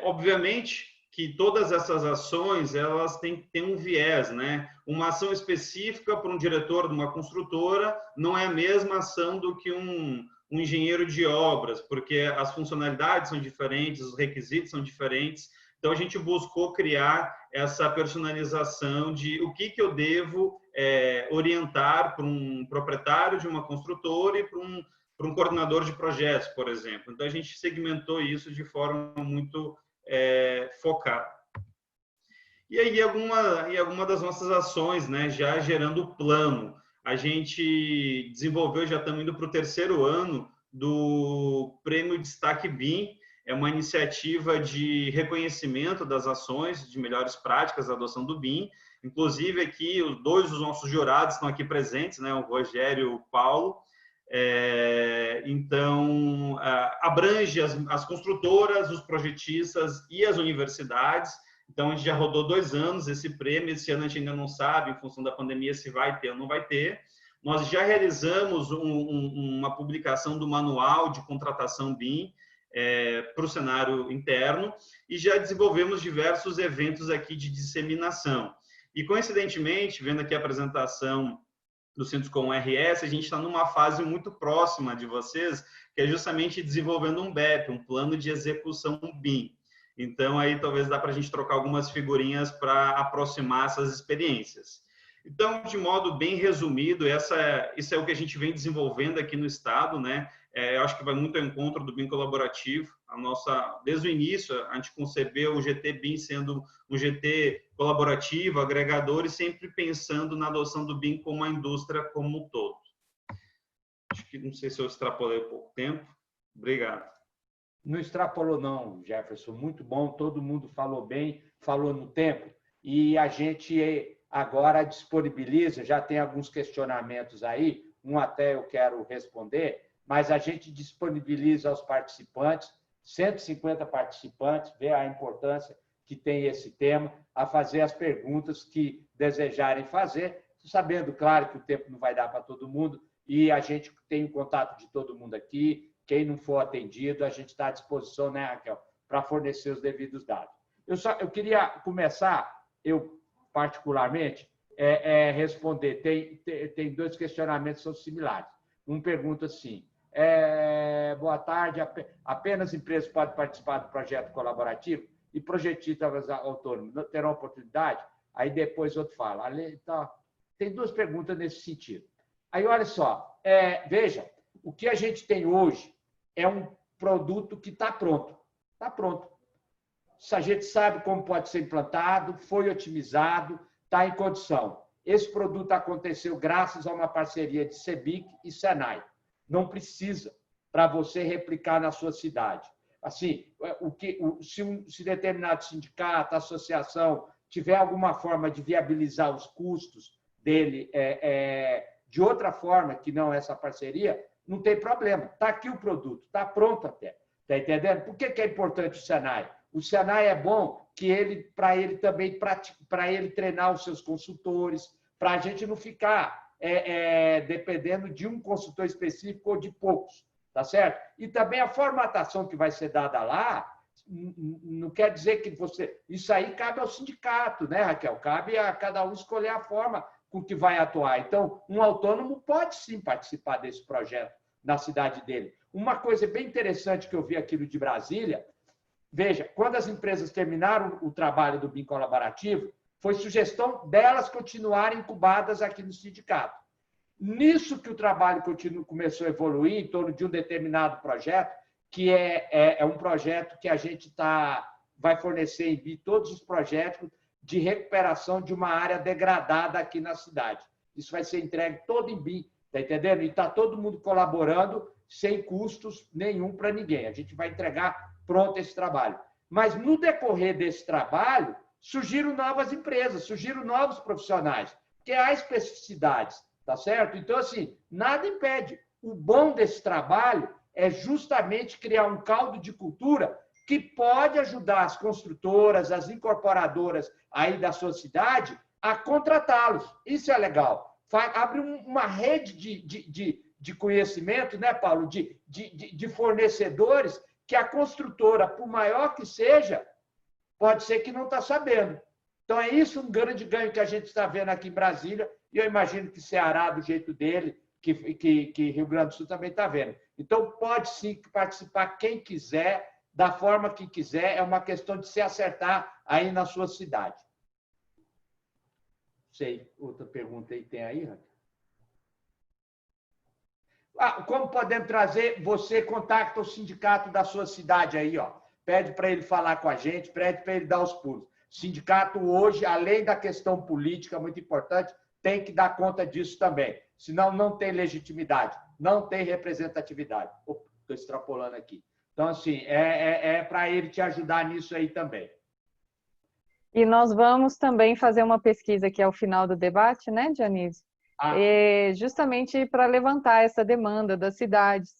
Obviamente que todas essas ações elas têm um viés, né? Uma ação específica para um diretor de uma construtora não é a mesma ação do que um engenheiro de obras, porque as funcionalidades são diferentes, os requisitos são diferentes. Então, a gente buscou criar essa personalização de o que eu devo orientar para um proprietário de uma construtora e para um coordenador de projetos, por exemplo. Então, a gente segmentou isso de forma muito focada. E aí, alguma das nossas ações, né, já gerando o plano. A gente desenvolveu, já estamos indo para o 3º ano do Prêmio Destaque BIM. É uma iniciativa de reconhecimento das ações de melhores práticas da adoção do BIM. Inclusive, aqui, os 2 dos nossos jurados estão aqui presentes, né, o Rogério e o Paulo. Então, abrange as construtoras, os projetistas e as universidades. Então, a gente já rodou 2 anos esse prêmio. Esse ano a gente ainda não sabe, em função da pandemia, se vai ter ou não vai ter. Nós já realizamos uma publicação do manual de contratação BIM para o cenário interno e já desenvolvemos diversos eventos aqui de disseminação. E, coincidentemente, vendo aqui a apresentação do Sinduscom RS, a gente está numa fase muito próxima de vocês, que é justamente desenvolvendo um BEP, um plano de execução BIM. Então, aí talvez dá para a gente trocar algumas figurinhas para aproximar essas experiências. Então, de modo bem resumido, isso é o que a gente vem desenvolvendo aqui no Estado, né? Eu acho que vai muito ao encontro do BIM colaborativo. Desde o início, a gente concebeu o GT BIM sendo um GT colaborativo, agregador, e sempre pensando na adoção do BIM como a indústria como um todo. Acho que não sei se eu extrapolei um pouco tempo. Obrigado. Não extrapolou não, Jefferson. Muito bom, todo mundo falou bem, falou no tempo. E a gente agora disponibiliza, já tem alguns questionamentos aí, um até eu quero responder, mas a gente disponibiliza aos participantes, 150 participantes, vê a importância que tem esse tema, a fazer as perguntas que desejarem fazer, sabendo, claro, que o tempo não vai dar para todo mundo, e a gente tem o contato de todo mundo aqui, quem não for atendido, a gente está à disposição, né, Raquel, para fornecer os devidos dados. Eu queria começar, particularmente, responder. Tem 2 questionamentos que são similares. Um pergunta assim, boa tarde, apenas empresas podem participar do projeto colaborativo e projetistas autônomos terão oportunidade? Aí depois outro fala. Tem 2 perguntas nesse sentido. Aí, olha só, veja, o que a gente tem hoje é um produto que está pronto. Está pronto. A gente sabe como pode ser implantado, foi otimizado, está em condição. Esse produto aconteceu graças a uma parceria de CEBIC e SENAI. Não precisa para você replicar na sua cidade. Assim, se determinado sindicato, associação, tiver alguma forma de viabilizar os custos dele de outra forma que não essa parceria, não tem problema. Está aqui o produto, está pronto até. Está entendendo? Por que é importante o SENAI? O SENAI é bom para ele também para ele treinar os seus consultores, para a gente não ficar dependendo de um consultor específico ou de poucos, tá certo? E também a formatação que vai ser dada lá não quer dizer que isso aí cabe ao sindicato, né, Raquel? Cabe a cada um escolher a forma com que vai atuar. Então, um autônomo pode sim participar desse projeto na cidade dele. Uma coisa bem interessante que eu vi aqui de Brasília, veja, quando as empresas terminaram o trabalho do BIM colaborativo, foi sugestão delas continuarem incubadas aqui no sindicato. Nisso que o trabalho começou a evoluir em torno de um determinado projeto, que é um projeto que a gente vai fornecer em BIM todos os projetos de recuperação de uma área degradada aqui na cidade. Isso vai ser entregue todo em BIM, está entendendo? E está todo mundo colaborando sem custos nenhum para ninguém. A gente vai entregar pronto esse trabalho. Mas, no decorrer desse trabalho, surgiram novas empresas, surgiram novos profissionais, porque há especificidades, tá certo? Então, assim, nada impede. O bom desse trabalho é justamente criar um caldo de cultura que pode ajudar as construtoras, as incorporadoras aí da sua cidade a contratá-los. Isso é legal. Abre uma rede de conhecimento, né, Paulo, de fornecedores que a construtora, por maior que seja, pode ser que não está sabendo. Então, é isso um grande ganho que a gente está vendo aqui em Brasília, e eu imagino que Ceará, do jeito dele, que Rio Grande do Sul também está vendo. Então, pode sim participar quem quiser, da forma que quiser, é uma questão de se acertar aí na sua cidade. Sei, outra pergunta aí tem aí, Raquel? Como podemos trazer? Você contacta o sindicato da sua cidade aí, ó. Pede para ele falar com a gente, pede para ele dar os pulos. O sindicato hoje, além da questão política, muito importante, tem que dar conta disso também. Senão não tem legitimidade, não tem representatividade. Estou extrapolando aqui. Então, assim, é para ele te ajudar nisso aí também. E nós vamos também fazer uma pesquisa aqui ao final do debate, né, Dionísio? Justamente para levantar essa demanda das cidades.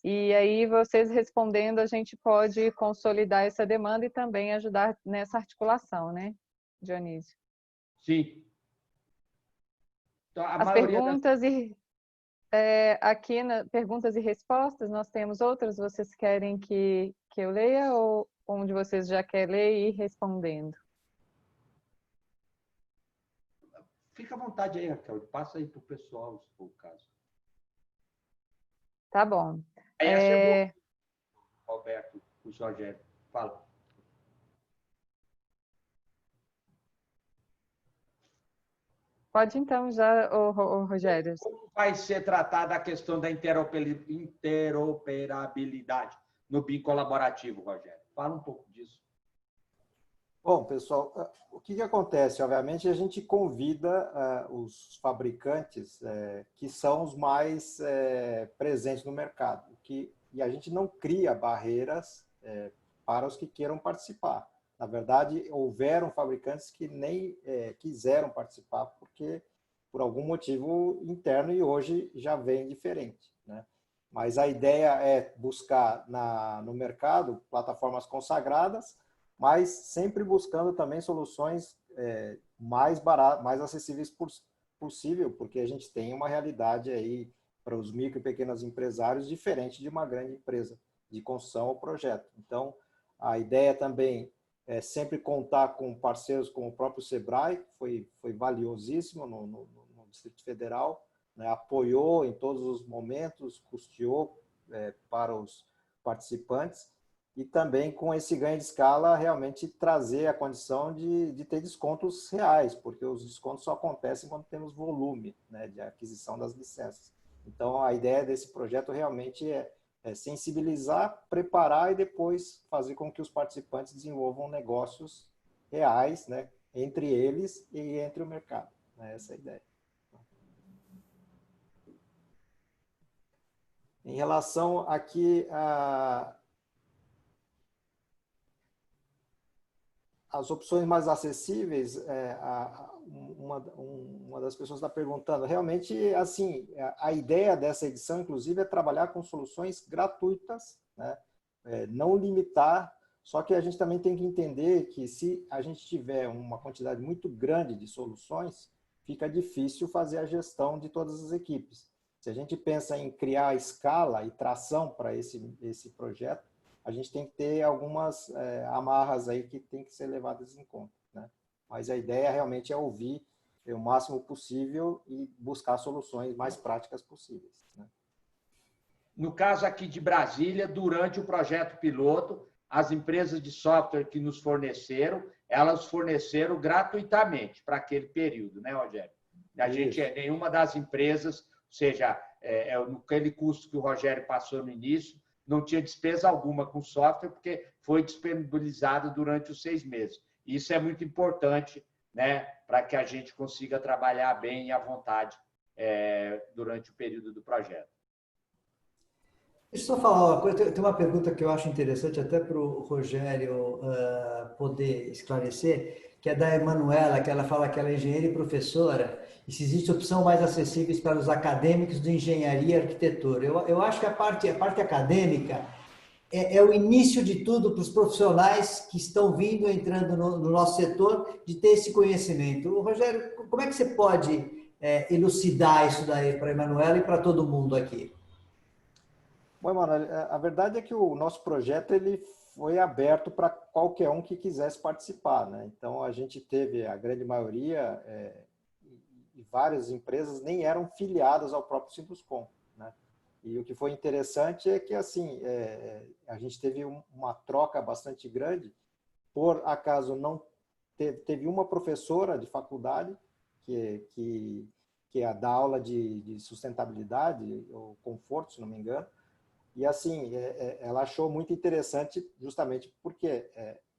E aí, vocês respondendo, a gente pode consolidar essa demanda e também ajudar nessa articulação, né, Dionísio? Sim. Então, as perguntas aqui, perguntas e respostas, nós temos outras. Vocês querem que eu leia ou onde vocês já querem ler e ir respondendo? Fica à vontade aí, Raquel. Passa aí para o pessoal, se for o caso. Tá bom. Aí Roberto, o Rogério. Fala. Pode então já, Rogério. Como vai ser tratada a questão da interoperabilidade no BIM colaborativo, Rogério? Fala um pouco disso. Bom, pessoal, o que acontece? Obviamente, a gente convida os fabricantes que são os mais presentes no mercado, e a gente não cria barreiras para os que queiram participar. Na verdade, houveram fabricantes que nem quiseram participar porque por algum motivo interno e hoje já vem diferente, né? Mas a ideia é buscar no mercado plataformas consagradas, mas sempre buscando também soluções mais baratas, mais acessíveis possível, porque a gente tem uma realidade aí para os micro e pequenos empresários diferente de uma grande empresa de construção ou projeto. Então, a ideia também é sempre contar com parceiros como o próprio Sebrae, que foi valiosíssimo no Distrito Federal, né? Apoiou em todos os momentos, custeou para os participantes, e também com esse ganho de escala realmente trazer a condição de ter descontos reais, porque os descontos só acontecem quando temos volume, né, de aquisição das licenças. Então, a ideia desse projeto realmente é sensibilizar, preparar e depois fazer com que os participantes desenvolvam negócios reais, né, entre eles e entre o mercado. Essa é a ideia. Em relação aqui as opções mais acessíveis, uma das pessoas está perguntando, realmente, assim, a ideia dessa edição, inclusive, é trabalhar com soluções gratuitas, né? Não limitar, só que a gente também tem que entender que se a gente tiver uma quantidade muito grande de soluções, fica difícil fazer a gestão de todas as equipes. Se a gente pensa em criar escala e tração para esse projeto, a gente tem que ter algumas amarras aí que tem que ser levadas em conta, né? Mas a ideia realmente é ouvir o máximo possível e buscar soluções mais práticas possíveis, né? No caso aqui de Brasília, durante o projeto piloto, as empresas de software que nos forneceram, elas forneceram gratuitamente para aquele período, né, Rogério? A gente, nenhuma das empresas, ou seja, aquele custo que o Rogério passou no início, não tinha despesa alguma com software, porque foi disponibilizado durante os 6 meses. Isso é muito importante, né, para que a gente consiga trabalhar bem e à vontade durante o período do projeto. Deixa eu só falar uma coisa, tem uma pergunta que eu acho interessante até para o Rogério poder esclarecer, que é da Emanuela, que ela fala que ela é engenheira e professora, e se existe opção mais acessíveis para os acadêmicos de engenharia e arquitetura. Eu acho que a parte acadêmica é o início de tudo para os profissionais que estão entrando no nosso setor, de ter esse conhecimento. Rogério, como é que você pode elucidar isso daí para a Emanuela e para todo mundo aqui? Bom, Emanuel, a verdade é que o nosso projeto ele foi aberto para qualquer um que quisesse participar, né? Então, a gente teve, a grande maioria, e várias empresas nem eram filiadas ao próprio Simpluscom, né? E o que foi interessante é que, assim, a gente teve uma troca bastante grande. Por acaso, não teve uma professora de faculdade que é da aula de sustentabilidade, ou conforto, se não me engano, e, assim, ela achou muito interessante justamente porque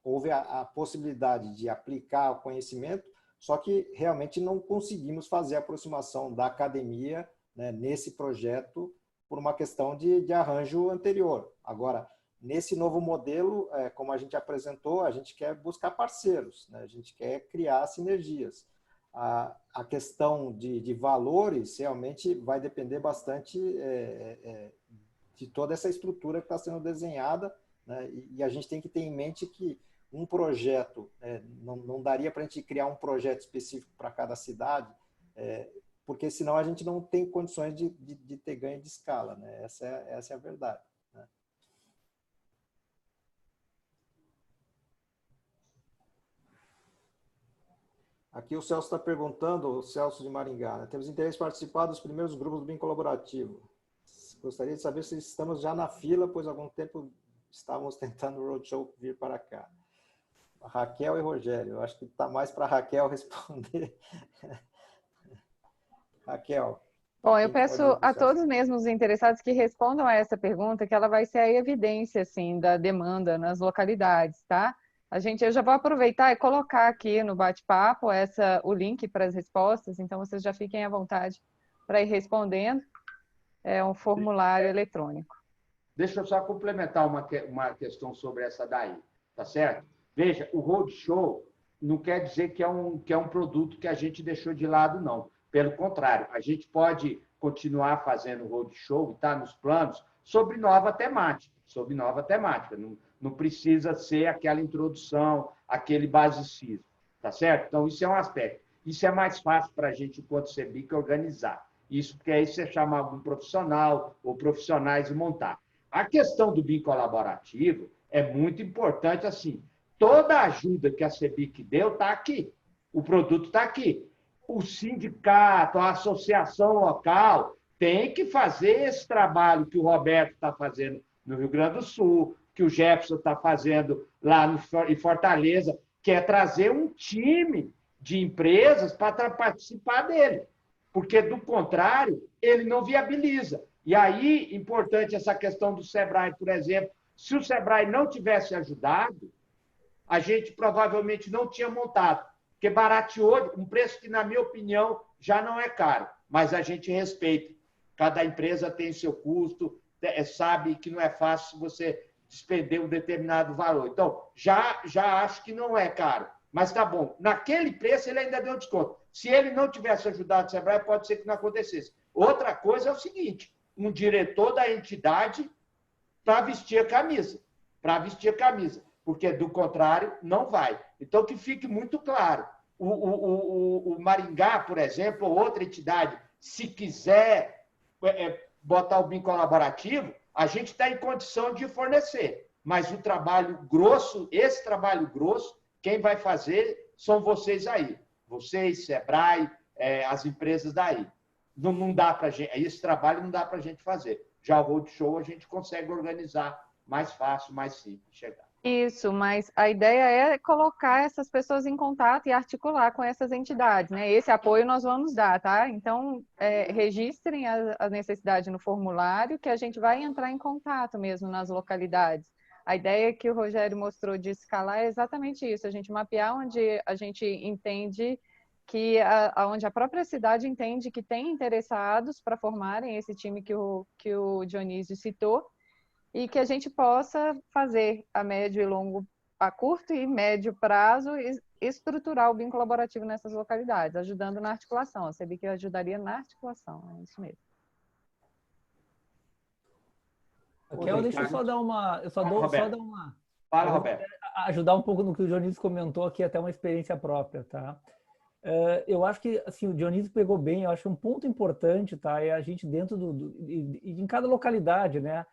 houve a possibilidade de aplicar o conhecimento, só que realmente não conseguimos fazer a aproximação da academia, né, nesse projeto por uma questão de arranjo anterior. Agora, nesse novo modelo, como a gente apresentou, a gente quer buscar parceiros, né? A gente quer criar sinergias. A questão de valores realmente vai depender bastante de toda essa estrutura que está sendo desenhada, né? E a gente tem que ter em mente que um projeto, não daria para a gente criar um projeto específico para cada cidade, porque senão a gente não tem condições de ter ganho de escala, né? Essa é a verdade, né? Aqui o Celso está perguntando, o Celso de Maringá, né? Temos interesse em participar dos primeiros grupos do BIM colaborativo. Gostaria de saber se estamos já na fila, pois há algum tempo estávamos tentando o roadshow vir para cá. Raquel e Rogério, eu acho que está mais para a Raquel responder. Raquel. Bom, eu peço a todos mesmo os interessados que respondam a essa pergunta, que ela vai ser a evidência, assim, da demanda nas localidades, tá? Eu já vou aproveitar e colocar aqui no bate-papo o link para as respostas, então vocês já fiquem à vontade para ir respondendo. É um formulário eletrônico. Deixa eu só complementar uma questão sobre essa daí, tá certo? Veja, o roadshow não quer dizer que é um produto que a gente deixou de lado, não. Pelo contrário, a gente pode continuar fazendo roadshow, está nos planos, sobre nova temática. Não precisa ser aquela introdução, aquele basicismo, tá certo? Então, isso é um aspecto. Isso é mais fácil para a gente, enquanto CEBIC, organizar. Isso porque aí você chama algum profissional ou profissionais e montar. A questão do BIM colaborativo é muito importante, assim, toda a ajuda que a CEBIC deu está aqui, o produto está aqui. O sindicato, a associação local tem que fazer esse trabalho que o Roberto está fazendo no Rio Grande do Sul, que o Jefferson está fazendo lá em Fortaleza, que é trazer um time de empresas para participar dele. Porque, do contrário, ele não viabiliza. E aí, importante essa questão do Sebrae, por exemplo. Se o Sebrae não tivesse ajudado, a gente provavelmente não tinha montado, porque barateou um preço que, na minha opinião, já não é caro, mas a gente respeita. Cada empresa tem seu custo, sabe que não é fácil você despender um determinado valor. Então, já acho que não é caro, mas tá bom. Naquele preço, ele ainda deu desconto. Se ele não tivesse ajudado o Sebrae, pode ser que não acontecesse. Outra coisa é o seguinte, um diretor da entidade para vestir a camisa, porque, do contrário, não vai. Então, que fique muito claro, o Maringá, por exemplo, ou outra entidade, se quiser botar o BIM colaborativo, a gente está em condição de fornecer, mas o trabalho grosso, esse trabalho grosso, quem vai fazer são vocês aí. Vocês, Sebrae, as empresas daí. Não dá para gente, esse trabalho não dá para a gente fazer. Já o roadshow a gente consegue organizar mais fácil, mais simples chegar. Isso, mas a ideia é colocar essas pessoas em contato e articular com essas entidades, né? Esse apoio nós vamos dar, tá? Então, registrem a necessidade no formulário, que a gente vai entrar em contato mesmo nas localidades. A ideia que o Rogério mostrou de escalar é exatamente isso, a gente mapear onde a gente entende onde a própria cidade entende que tem interessados para formarem esse time que o Dionísio citou, e que a gente possa fazer a curto e médio prazo, estruturar o BIM colaborativo nessas localidades, ajudando na articulação. A CEBIC ajudaria na articulação, é isso mesmo. Raquel, deixa eu só dar uma... Fala, Roberto. Ajudar um pouco no que o Dionísio comentou aqui, até uma experiência própria, tá? Eu acho que, assim, o Dionísio pegou bem, eu acho um ponto importante, tá? É a gente dentro em cada localidade, né?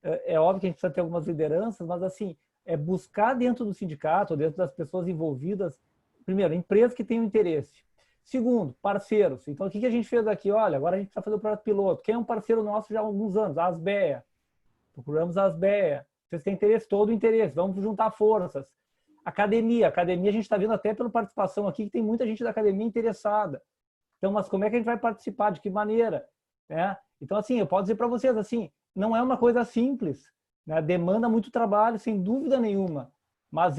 É óbvio que a gente precisa ter algumas lideranças, mas, assim, é buscar dentro do sindicato, dentro das pessoas envolvidas, primeiro, empresas que tenham interesse. Segundo, parceiros. Então, o que a gente fez aqui? Olha, agora a gente está fazendo o projeto piloto. Quem é um parceiro nosso já há alguns anos? A Asbea. Procuramos a Asbea. Vocês têm interesse? Todo o interesse. Vamos juntar forças. Academia. Academia, a gente está vendo até pela participação aqui que tem muita gente da academia interessada. Então, mas como é que a gente vai participar? De que maneira? Né? Então, assim, eu posso dizer para vocês, assim, não é uma coisa simples. Né? Demanda muito trabalho, sem dúvida nenhuma. Mas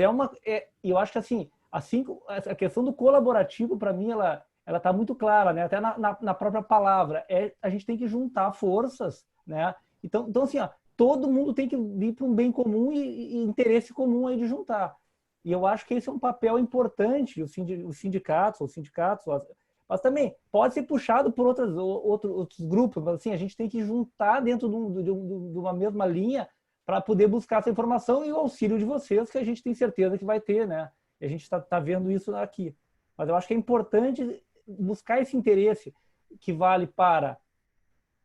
eu acho que, assim a questão do colaborativo, para mim, ela está muito clara, né? Até na própria palavra. A gente tem que juntar forças, né? Então assim, ó, todo mundo tem que vir para um bem comum e interesse comum aí de juntar. E eu acho que esse é um papel importante, os sindicatos, mas também pode ser puxado por outros grupos, mas assim, a gente tem que juntar dentro de uma mesma linha para poder buscar essa informação e o auxílio de vocês, que a gente tem certeza que vai ter, né? E a gente está vendo isso aqui. Mas eu acho que é importante buscar esse interesse que vale para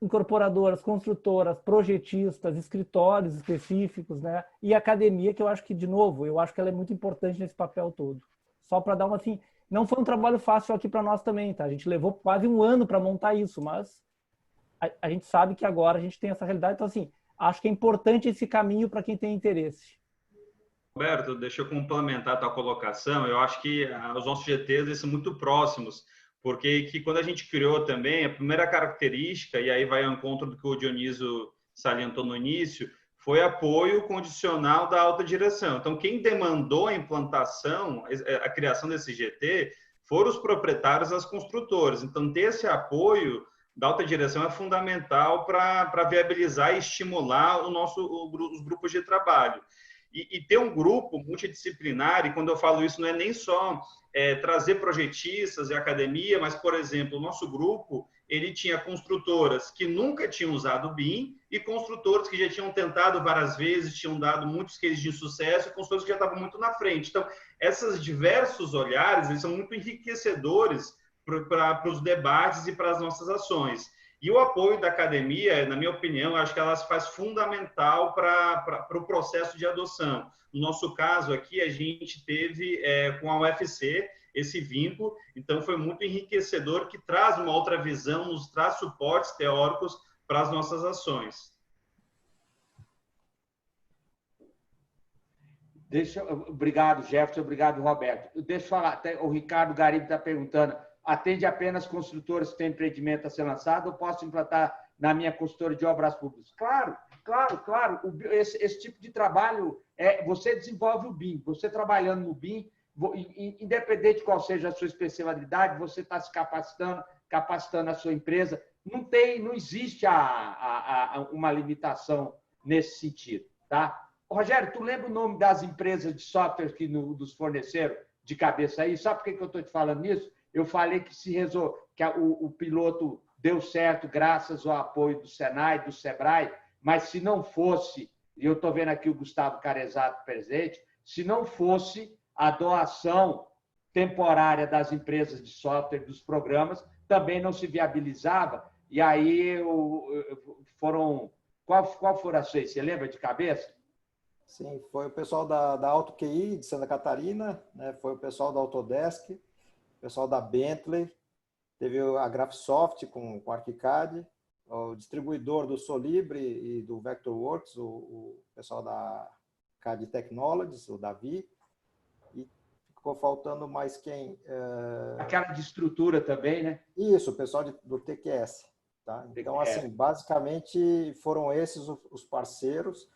incorporadoras, construtoras, projetistas, escritórios específicos, né? E academia, que eu acho que, de novo, eu acho que ela é muito importante nesse papel todo. Só para dar uma assim... Não foi um trabalho fácil aqui para nós também, tá? A gente levou quase um ano para montar isso, mas a gente sabe que agora a gente tem essa realidade. Então, assim, acho que é importante esse caminho para quem tem interesse. Roberto, deixa eu complementar a tua colocação. Eu acho que os nossos GTs eles são muito próximos, porque quando a gente criou também, a primeira característica, e aí vai ao encontro do que o Dionísio salientou no início, foi apoio condicional da alta direção. Então, quem demandou a implantação, a criação desse GT, foram os proprietários das construtoras. Então, ter esse apoio da alta direção é fundamental para viabilizar e estimular os grupos de trabalho. E ter um grupo multidisciplinar, e quando eu falo isso, não é nem só trazer projetistas e academia, mas, por exemplo, o nosso grupo, ele tinha construtoras que nunca tinham usado o BIM e construtoras que já tinham tentado várias vezes, tinham dado muitos cases de sucesso, e construtoras que já estavam muito na frente. Então, esses diversos olhares, eles são muito enriquecedores para os debates e para as nossas ações. E o apoio da academia, na minha opinião, acho que ela se faz fundamental para o processo de adoção. No nosso caso aqui, a gente teve com a UFC esse vínculo, então foi muito enriquecedor, que traz uma outra visão, nos traz suportes teóricos para as nossas ações. Obrigado, Jefferson, obrigado, Roberto. Deixa eu falar, até o Ricardo Garibe está perguntando, atende apenas construtores que têm empreendimento a ser lançado ou posso implantar na minha consultora de obras públicas? Claro. Esse tipo de trabalho, você desenvolve o BIM. Você trabalhando no BIM, independente de qual seja a sua especialidade, você está se capacitando a sua empresa. Não existe uma limitação nesse sentido. Tá? Rogério, tu lembra o nome das empresas de software que nos forneceram de cabeça aí? Sabe por que eu estou te falando isso? Eu falei que o piloto deu certo graças ao apoio do Senai, do Sebrae, mas se não fosse, e eu estou vendo aqui o Gustavo Carezato presente, se não fosse a doação temporária das empresas de software, dos programas, também não se viabilizava. E aí qual foram as suas? Você lembra de cabeça? Sim, foi o pessoal da AutoQI de Santa Catarina, né? Foi o pessoal da Autodesk, o pessoal da Bentley, teve a Graphisoft com o ArchiCAD, o distribuidor do Solibre e do Vectorworks, o pessoal da CAD Technologies, o Davi, e ficou faltando mais quem? Aquela de estrutura também, né? Isso, o pessoal do TQS. Tá? Então, assim, basicamente foram esses os parceiros,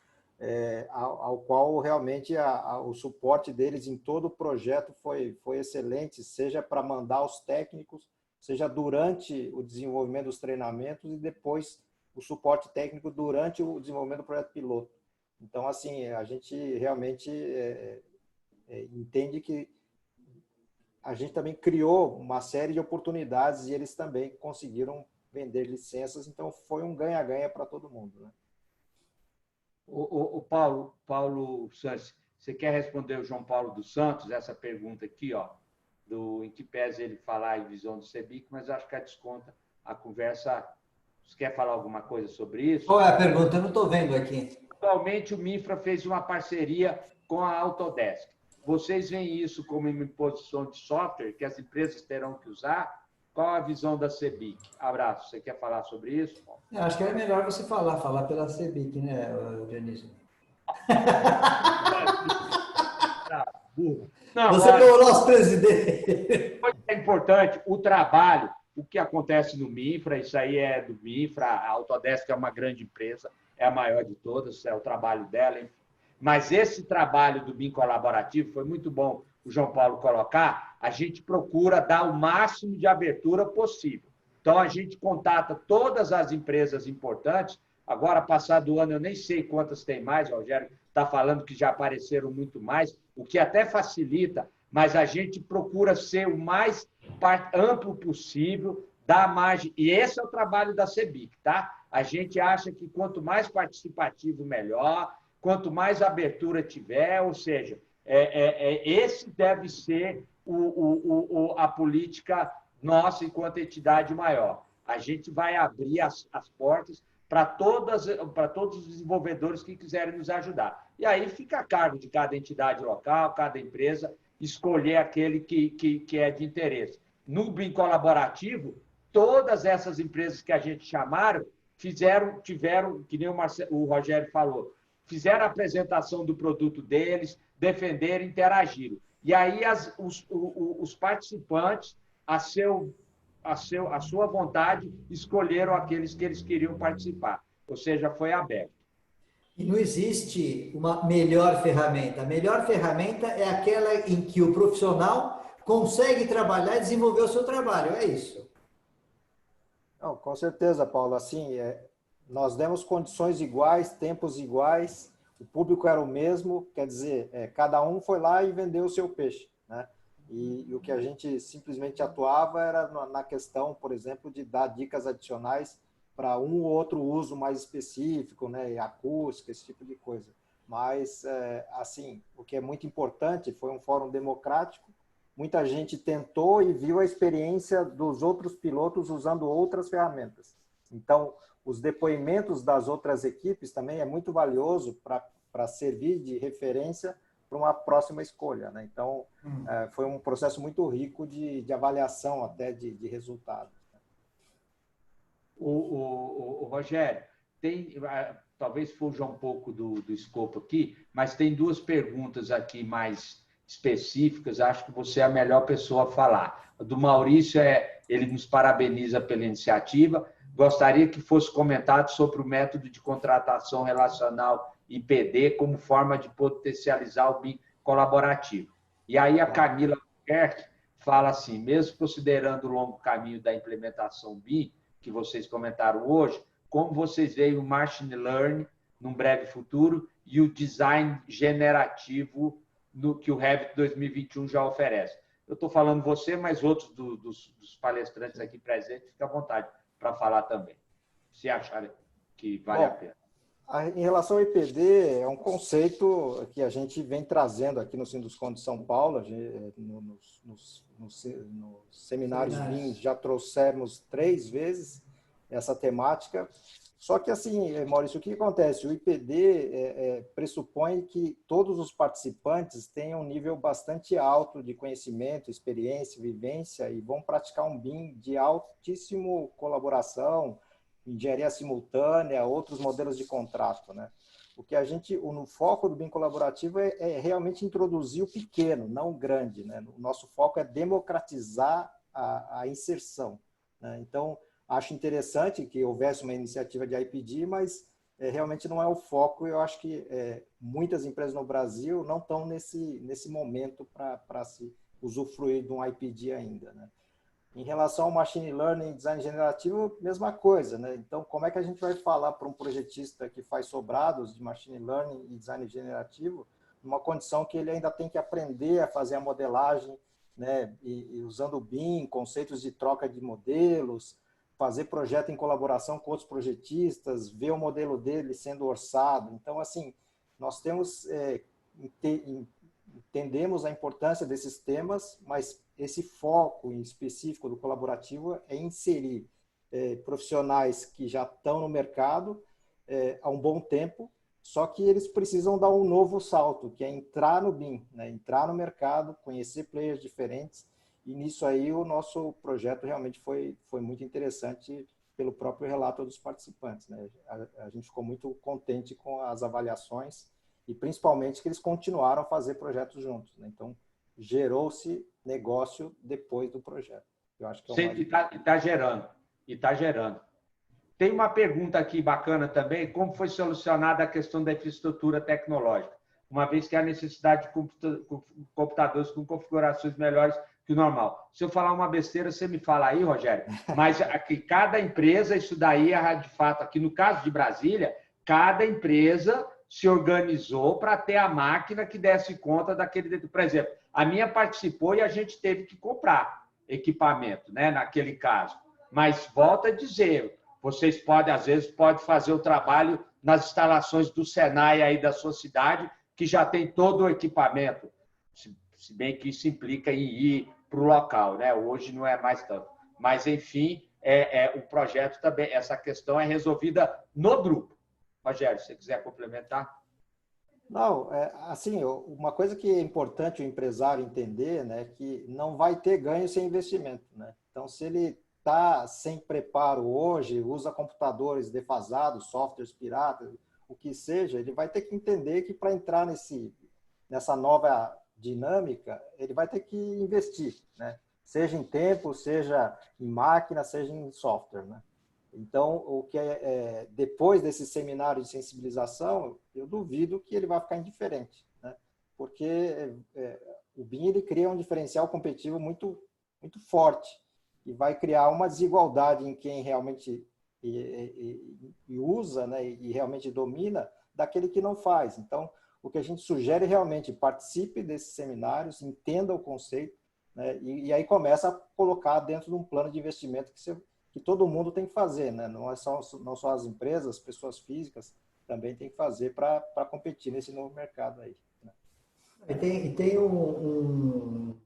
ao qual realmente o suporte deles em todo o projeto foi excelente, seja para mandar os técnicos, seja durante o desenvolvimento dos treinamentos e depois o suporte técnico durante o desenvolvimento do projeto piloto. Então, assim, a gente realmente entende que a gente também criou uma série de oportunidades e eles também conseguiram vender licenças, então foi um ganha-ganha para todo mundo, né? O Paulo Santos, você quer responder o João Paulo dos Santos, essa pergunta aqui, ó, em que pese ele falar em visão do CEBIC, mas acho que a desconta a conversa. Você quer falar alguma coisa sobre isso? Qual é a pergunta? Eu não estou vendo aqui. Atualmente, o MINFRA fez uma parceria com a Autodesk. Vocês veem isso como uma imposição de software que as empresas terão que usar? Qual a visão da CEBIC? Abraço. Você quer falar sobre isso? Eu acho que é melhor você falar pela CEBIC, né, Dionísio? Não, você é o nosso presidente. É importante o trabalho, o que acontece no Minfra, isso aí é do Minfra, a Autodesk é uma grande empresa, é a maior de todas, é o trabalho dela, enfim. Mas esse trabalho do BIM colaborativo foi muito bom o João Paulo colocar, a gente procura dar o máximo de abertura possível. Então, a gente contata todas as empresas importantes. Agora, passado o ano, eu nem sei quantas tem mais, o Rogério está falando que já apareceram muito mais, o que até facilita, mas a gente procura ser o mais amplo possível, dar margem. E esse é o trabalho da CEBIC, tá? A gente acha que quanto mais participativo, melhor, quanto mais abertura tiver, ou seja, esse deve ser a política nossa enquanto entidade maior. A gente vai abrir as portas para todos os desenvolvedores que quiserem nos ajudar. E aí fica a cargo de cada entidade local, cada empresa, escolher aquele que é de interesse. No BIM colaborativo, todas essas empresas que a gente chamaram tiveram, que nem o Rogério falou, fizeram a apresentação do produto deles, defenderam, interagiram. E aí os participantes, a sua vontade, escolheram aqueles que eles queriam participar. Ou seja, foi aberto. E não existe uma melhor ferramenta. A melhor ferramenta é aquela em que o profissional consegue trabalhar e desenvolver o seu trabalho. É isso. Não, com certeza, Paulo. Assim, nós demos condições iguais, tempos iguais, o público era o mesmo, quer dizer, cada um foi lá e vendeu o seu peixe, né? E o que a gente simplesmente atuava era na questão, por exemplo, de dar dicas adicionais para um ou outro uso mais específico, né? Acústica, esse tipo de coisa. Mas, assim, o que é muito importante, foi um fórum democrático, muita gente tentou e viu a experiência dos outros pilotos usando outras ferramentas. Então, os depoimentos das outras equipes também é muito valioso para servir de referência para uma próxima escolha, né? Então, foi um processo muito rico de avaliação até de resultados. O Rogério, talvez fuja um pouco do escopo aqui, mas tem duas perguntas aqui mais específicas, acho que você é a melhor pessoa a falar. A do Maurício, ele nos parabeniza pela iniciativa, gostaria que fosse comentado sobre o método de contratação relacional IPD como forma de potencializar o BIM colaborativo. E aí a Camila Buquerque fala assim, mesmo considerando o longo caminho da implementação BIM, que vocês comentaram hoje, como vocês veem o Machine Learning num breve futuro e o design generativo que o Revit 2021 já oferece. Eu estou falando você, mas outros dos palestrantes aqui presentes, fiquem à vontade para falar também, se acharem que vale a pena. Em relação ao IPD, é um conceito que a gente vem trazendo aqui no Sinduscon de São Paulo, nos seminários BIM já trouxemos 3 vezes essa temática. Só que, assim, Maurício, o que acontece? O IPD pressupõe que todos os participantes tenham um nível bastante alto de conhecimento, experiência, vivência e vão praticar um BIM de altíssimo colaboração, engenharia simultânea, outros modelos de contrato, né? O que no foco do BIM colaborativo é realmente introduzir o pequeno, não o grande, né? O nosso foco é democratizar a inserção, né? Então, acho interessante que houvesse uma iniciativa de IPD, mas realmente não é o foco. Eu acho que muitas empresas no Brasil não estão nesse momento para se usufruir de um IPD ainda, né? Em relação ao Machine Learning e Design Generativo, mesma coisa, né? Então, como é que a gente vai falar para um projetista que faz sobrados de Machine Learning e Design Generativo, numa condição que ele ainda tem que aprender a fazer a modelagem, né? E usando o BIM, conceitos de troca de modelos, fazer projeto em colaboração com outros projetistas, ver o modelo dele sendo orçado. Então, assim, nós entendemos a importância desses temas, mas esse foco em específico do colaborativo é inserir profissionais que já estão no mercado há um bom tempo, só que eles precisam dar um novo salto, que é entrar no BIM, né? Entrar no mercado, conhecer players diferentes, e nisso aí o nosso projeto realmente foi muito interessante pelo próprio relato dos participantes, né? A gente ficou muito contente com as avaliações e principalmente que eles continuaram a fazer projetos juntos, né? Então, gerou-se negócio depois do projeto. Eu acho que é Sempre está gerando, e está gerando. Tem uma pergunta aqui bacana também, como foi solucionada a questão da infraestrutura tecnológica, uma vez que há necessidade de computadores com configurações melhores que o normal. Se eu falar uma besteira, você me fala aí, Rogério, mas aqui cada empresa, isso daí é de fato, aqui no caso de Brasília, cada empresa se organizou para ter a máquina que desse conta daquele... Por exemplo, a minha participou e a gente teve que comprar equipamento, né, naquele caso. Mas, volto a dizer, vocês podem, às vezes, fazer o trabalho nas instalações do Senai aí da sua cidade, que já tem todo o equipamento, se bem que isso implica em ir para o local, né? Hoje não é mais tanto. Mas, enfim, o projeto também, essa questão é resolvida no grupo. Rogério, se você quiser complementar. Não, assim, uma coisa que é importante o empresário entender, né, que não vai ter ganho sem investimento, né? Então, se ele está sem preparo hoje, usa computadores defasados, softwares piratas, o que seja, ele vai ter que entender que para entrar nessa nova dinâmica, ele vai ter que investir, né? Seja em tempo, seja em máquina, seja em software, né? Então, o que depois desse seminário de sensibilização, eu duvido que ele vai ficar indiferente, né? Porque o BIM ele cria um diferencial competitivo muito, muito forte e vai criar uma desigualdade em quem realmente usa, né, e realmente domina, daquele que não faz. Então, o que a gente sugere realmente, participe desses seminários, entenda o conceito, né, e aí começa a colocar dentro de um plano de investimento que todo mundo tem que fazer, né? Não só as empresas, as pessoas físicas também tem que fazer para competir nesse novo mercado aí, né? E tem um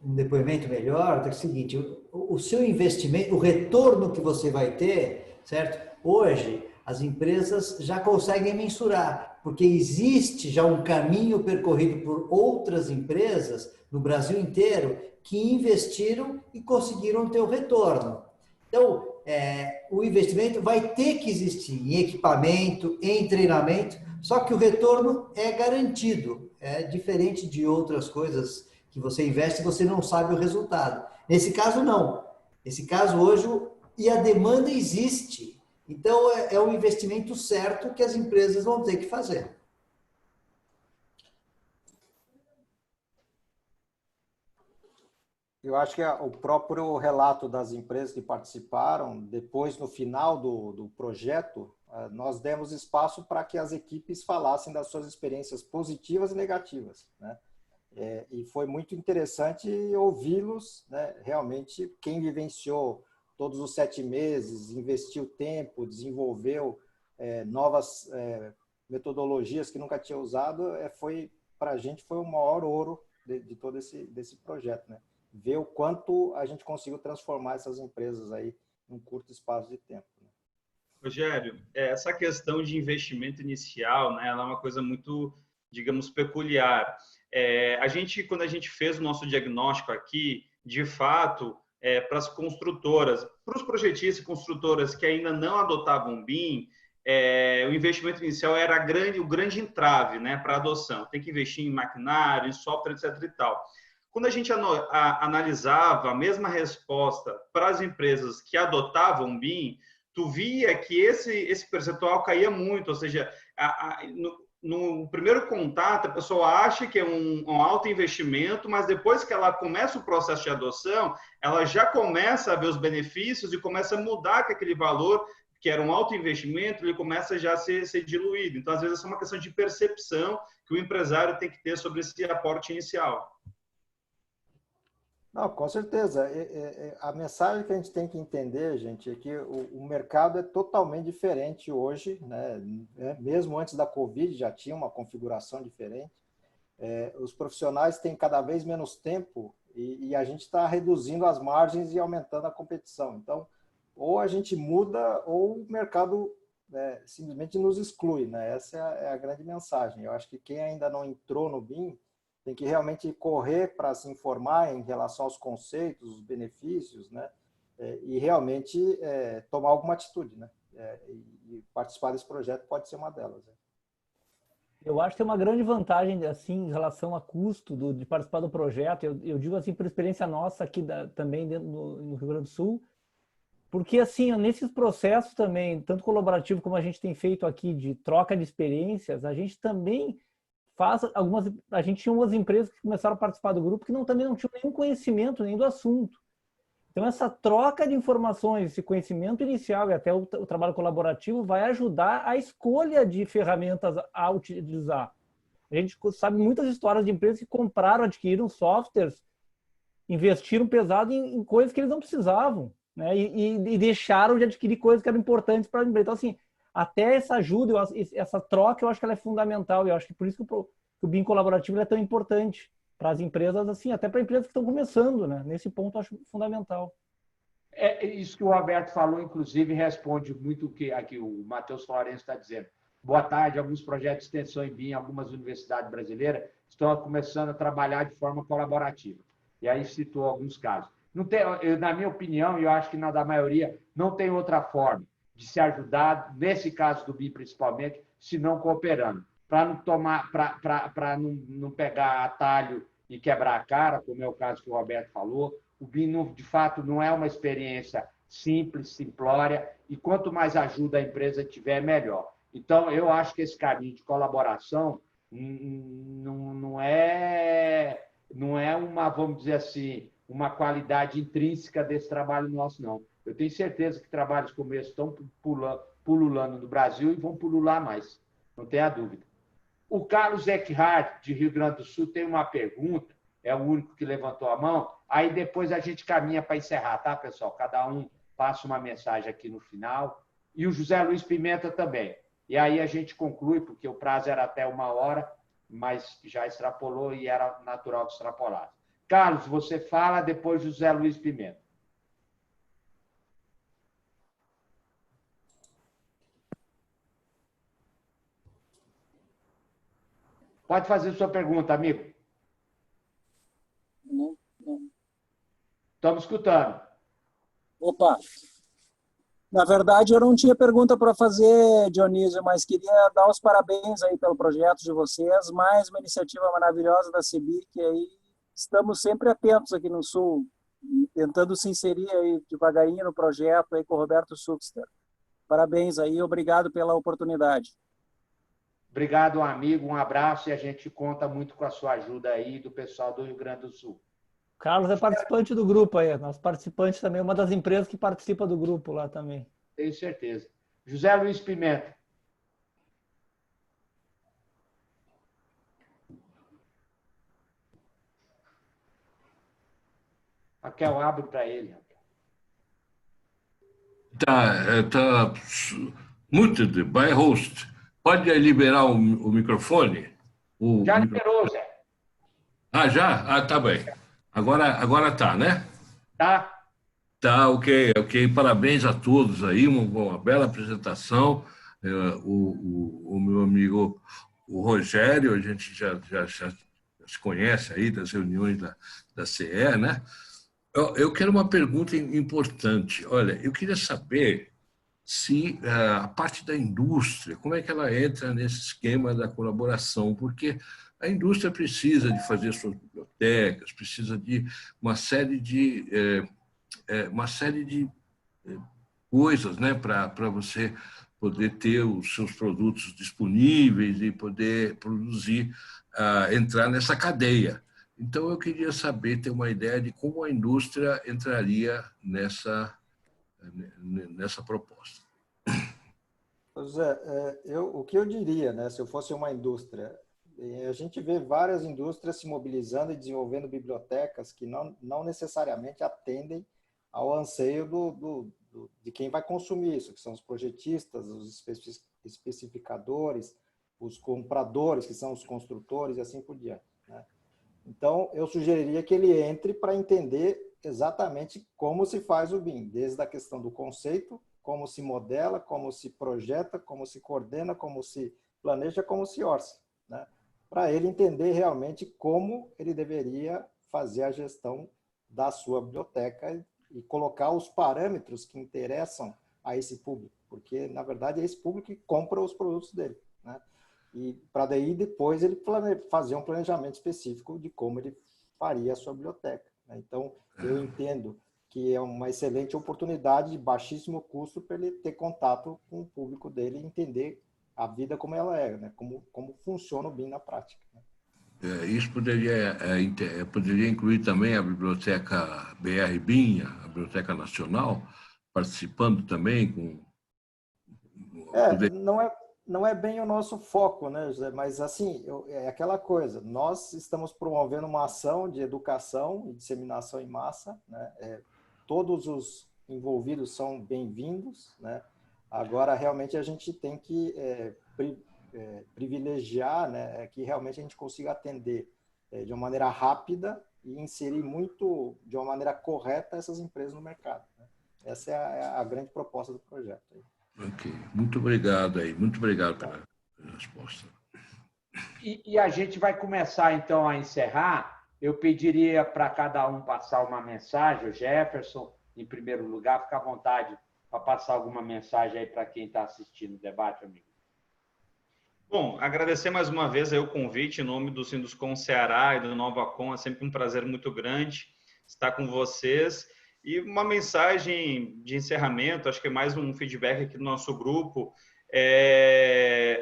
depoimento melhor, é o seguinte, o seu investimento, o retorno que você vai ter, certo? Hoje, as empresas já conseguem mensurar, porque existe já um caminho percorrido por outras empresas no Brasil inteiro que investiram e conseguiram ter o retorno. Então, o investimento vai ter que existir em equipamento, em treinamento, só que o retorno é garantido, é diferente de outras coisas que você investe e você não sabe o resultado. Nesse caso, não. Nesse caso, hoje, e a demanda existe. Então, é o investimento certo que as empresas vão ter que fazer. Eu acho que o próprio relato das empresas que participaram, depois, no final do projeto, nós demos espaço para que as equipes falassem das suas experiências positivas e negativas, né? E foi muito interessante ouvi-los, né? Realmente, quem vivenciou todos os 7 meses, investiu tempo, desenvolveu novas metodologias que nunca tinha usado, para a gente foi o maior ouro de todo desse projeto, né? Ver o quanto a gente conseguiu transformar essas empresas aí em um curto espaço de tempo, né? Rogério, essa questão de investimento inicial, né, ela é uma coisa muito, digamos, peculiar. Quando a gente fez o nosso diagnóstico aqui, de fato, para as construtoras, para os projetistas e construtoras que ainda não adotavam o BIM, o investimento inicial era o grande entrave, né, para a adoção. Tem que investir em maquinário, em software, etc. e tal. Quando a gente analisava a mesma resposta para as empresas que adotavam o BIM, tu via que esse percentual caía muito, ou seja, no primeiro contato, a pessoa acha que é um alto investimento, mas depois que ela começa o processo de adoção, ela já começa a ver os benefícios e começa a mudar que aquele valor, que era um alto investimento, ele começa já a ser diluído. Então, às vezes, essa é uma questão de percepção que o empresário tem que ter sobre esse aporte inicial. Não, com certeza. A mensagem que a gente tem que entender, gente, é que o mercado é totalmente diferente hoje, né? Mesmo antes da Covid já tinha uma configuração diferente. Os profissionais têm cada vez menos tempo e a gente está reduzindo as margens e aumentando a competição. Então, ou a gente muda ou o mercado simplesmente nos exclui, né? Essa é a grande mensagem. Eu acho que quem ainda não entrou no BIM tem que realmente correr para se informar em relação aos conceitos, os benefícios, né? E realmente tomar alguma atitude, né? E participar desse projeto pode ser uma delas. Né? Eu acho que tem uma grande vantagem assim, em relação a custo de participar do projeto. Eu digo assim por experiência nossa aqui também dentro no Rio Grande do Sul, porque assim, nesses processos também, tanto colaborativo como a gente tem feito aqui de troca de experiências, a gente também a gente tinha umas empresas que começaram a participar do grupo que também não tinham nenhum conhecimento nem do assunto. Então, essa troca de informações, esse conhecimento inicial e até o trabalho colaborativo vai ajudar a escolha de ferramentas a utilizar. A gente sabe muitas histórias de empresas que compraram, adquiriram softwares, investiram pesado em coisas que eles não precisavam, né? E deixaram de adquirir coisas que eram importantes para a empresa. Então, assim, até essa ajuda, essa troca, eu acho que ela é fundamental. E eu acho que por isso que o BIM colaborativo é tão importante para as empresas, assim, até para empresas que estão começando, né? Nesse ponto, eu acho fundamental. Isso que o Roberto falou, inclusive, responde muito o que aqui o Matheus Florencio está dizendo. Boa tarde. Alguns projetos de extensão em BIM, algumas universidades brasileiras estão começando a trabalhar de forma colaborativa. E aí citou alguns casos. Não tem, na minha opinião, e eu acho que na da maioria, não tem outra forma de se ajudar, nesse caso do BIM principalmente, se não cooperando. Para não tomar, para não pegar atalho e quebrar a cara, como é o caso que o Roberto falou. O BIM, de fato, não é uma experiência simples, simplória, e quanto mais ajuda a empresa tiver, melhor. Então, eu acho que esse caminho de colaboração não é uma, vamos dizer assim, uma qualidade intrínseca desse trabalho nosso, não. Eu tenho certeza que trabalhos como esse estão pululando no Brasil e vão pulular mais, não tenha dúvida. O Carlos Eckhart, de Rio Grande do Sul, tem uma pergunta, é o único que levantou a mão, aí depois a gente caminha para encerrar, tá, pessoal? Cada um passa uma mensagem aqui no final, e o José Luiz Pimenta também. E aí a gente conclui, porque o prazo era até 1 hora, mas já extrapolou e era natural que extrapolasse. Carlos, você fala, depois José Luiz Pimenta. Pode fazer sua pergunta, amigo. Não. Estamos escutando. Opa! Na verdade, eu não tinha pergunta para fazer, Dionísio, mas queria dar os parabéns aí pelo projeto de vocês, mais uma iniciativa maravilhosa da CEBIC, que aí estamos sempre atentos aqui no Sul, tentando se inserir aí devagarinho no projeto aí com o Roberto Suxter. Parabéns aí, obrigado pela oportunidade. Obrigado, amigo, um abraço e a gente conta muito com a sua ajuda aí do pessoal do Rio Grande do Sul. Carlos é participante do grupo aí, nosso participante também, uma das empresas que participa do grupo lá também. Tenho certeza. José Luiz Pimenta. Raquel, abre para ele. Tá muted by host. Pode liberar o microfone? Já liberou, Zé. Ah, já? Ah, tá bem. Agora tá, né? Tá. Tá, ok. Parabéns a todos aí, uma bela apresentação. O meu amigo, o Rogério, a gente já se conhece aí das reuniões da CE, né? Eu quero uma pergunta importante. Olha, eu queria saber se a parte da indústria, como é que ela entra nesse esquema da colaboração, porque a indústria precisa de fazer suas bibliotecas, precisa de uma série de coisas, né, para você poder ter os seus produtos disponíveis e poder produzir, entrar nessa cadeia. Então, eu queria saber, ter uma ideia de como a indústria entraria nessa proposta. José, o que eu diria, né, se eu fosse uma indústria, a gente vê várias indústrias se mobilizando e desenvolvendo bibliotecas que não necessariamente atendem ao anseio de quem vai consumir isso, que são os projetistas, os especificadores, os compradores, que são os construtores e assim por diante, né? Então, eu sugeriria que ele entre para entender exatamente como se faz o BIM, desde a questão do conceito como se modela, como se projeta, como se coordena, como se planeja, como se orça, né? Para ele entender realmente como ele deveria fazer a gestão da sua biblioteca e colocar os parâmetros que interessam a esse público, porque, na verdade, é esse público que compra os produtos dele, né? E para daí, depois, ele fazer um planejamento específico de como ele faria a sua biblioteca, né? Então, eu entendo que é uma excelente oportunidade de baixíssimo custo para ele ter contato com o público dele e entender a vida como ela é, né? Como funciona o BIM na prática, né? Isso poderia incluir também a Biblioteca BR-BIM, a Biblioteca Nacional, participando também com... Não é bem o nosso foco, né, José? Mas, assim, é aquela coisa. Nós estamos promovendo uma ação de educação e disseminação em massa, né? Todos os envolvidos são bem-vindos, né? Agora, realmente, a gente tem que privilegiar, né, que realmente a gente consiga atender de uma maneira rápida e inserir de uma maneira correta essas empresas no mercado, né? Essa é a grande proposta do projeto. Ok, muito obrigado aí, muito obrigado pela resposta. E a gente vai começar, então, a encerrar. Eu pediria para cada um passar uma mensagem. O Jefferson, em primeiro lugar, fica à vontade para passar alguma mensagem aí para quem está assistindo o debate, amigo. Bom, agradecer mais uma vez aí o convite em nome do Sinduscom Ceará e do NovaCom. É sempre um prazer muito grande estar com vocês. E uma mensagem de encerramento, acho que é mais um feedback aqui do nosso grupo.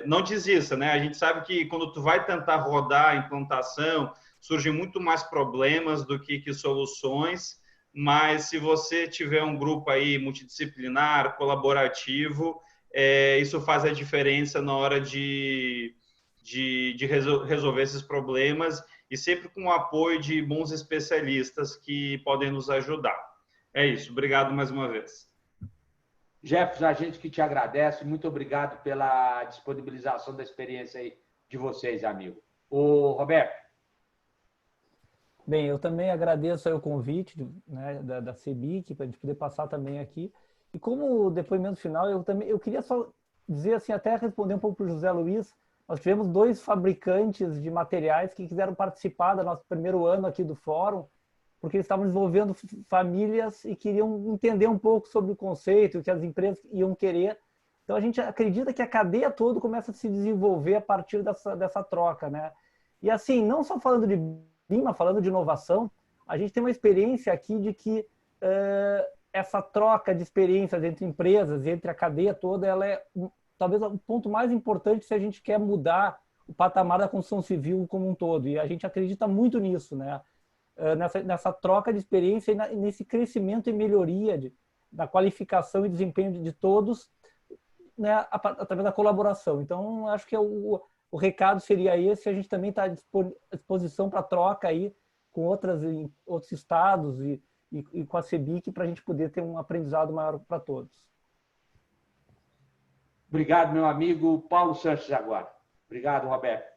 Não desista, né? A gente sabe que quando tu vai tentar rodar a implantação, surgem muito mais problemas do que soluções, mas se você tiver um grupo aí multidisciplinar, colaborativo, isso faz a diferença na hora de resolver esses problemas e sempre com o apoio de bons especialistas que podem nos ajudar. É isso. Obrigado mais uma vez. Jefferson, a gente que te agradece. Muito obrigado pela disponibilização da experiência aí de vocês, amigo. Ô, Roberto. Bem, eu também agradeço aí o convite, né, da CEBIC, para a gente poder passar também aqui. E como depoimento final, eu queria só dizer assim, até responder um pouco para o José Luiz, nós tivemos 2 fabricantes de materiais que quiseram participar do nosso primeiro ano aqui do fórum, porque eles estavam desenvolvendo famílias e queriam entender um pouco sobre o conceito, o que as empresas iam querer. Então, a gente acredita que a cadeia toda começa a se desenvolver a partir dessa troca, né? E assim, não só falando de BIM, mas falando de inovação, a gente tem uma experiência aqui de que essa troca de experiências entre empresas, entre a cadeia toda, ela é talvez o ponto mais importante se a gente quer mudar o patamar da construção civil como um todo. E a gente acredita muito nisso, né? Nessa troca de experiência e nesse crescimento e melhoria da qualificação e desempenho de todos, né, através da colaboração. Então, acho que o recado seria esse. A gente também está à disposição para troca aí com outros estados e com a CEBIC para a gente poder ter um aprendizado maior para todos. Obrigado, meu amigo Paulo Sanches agora. Obrigado, Roberto.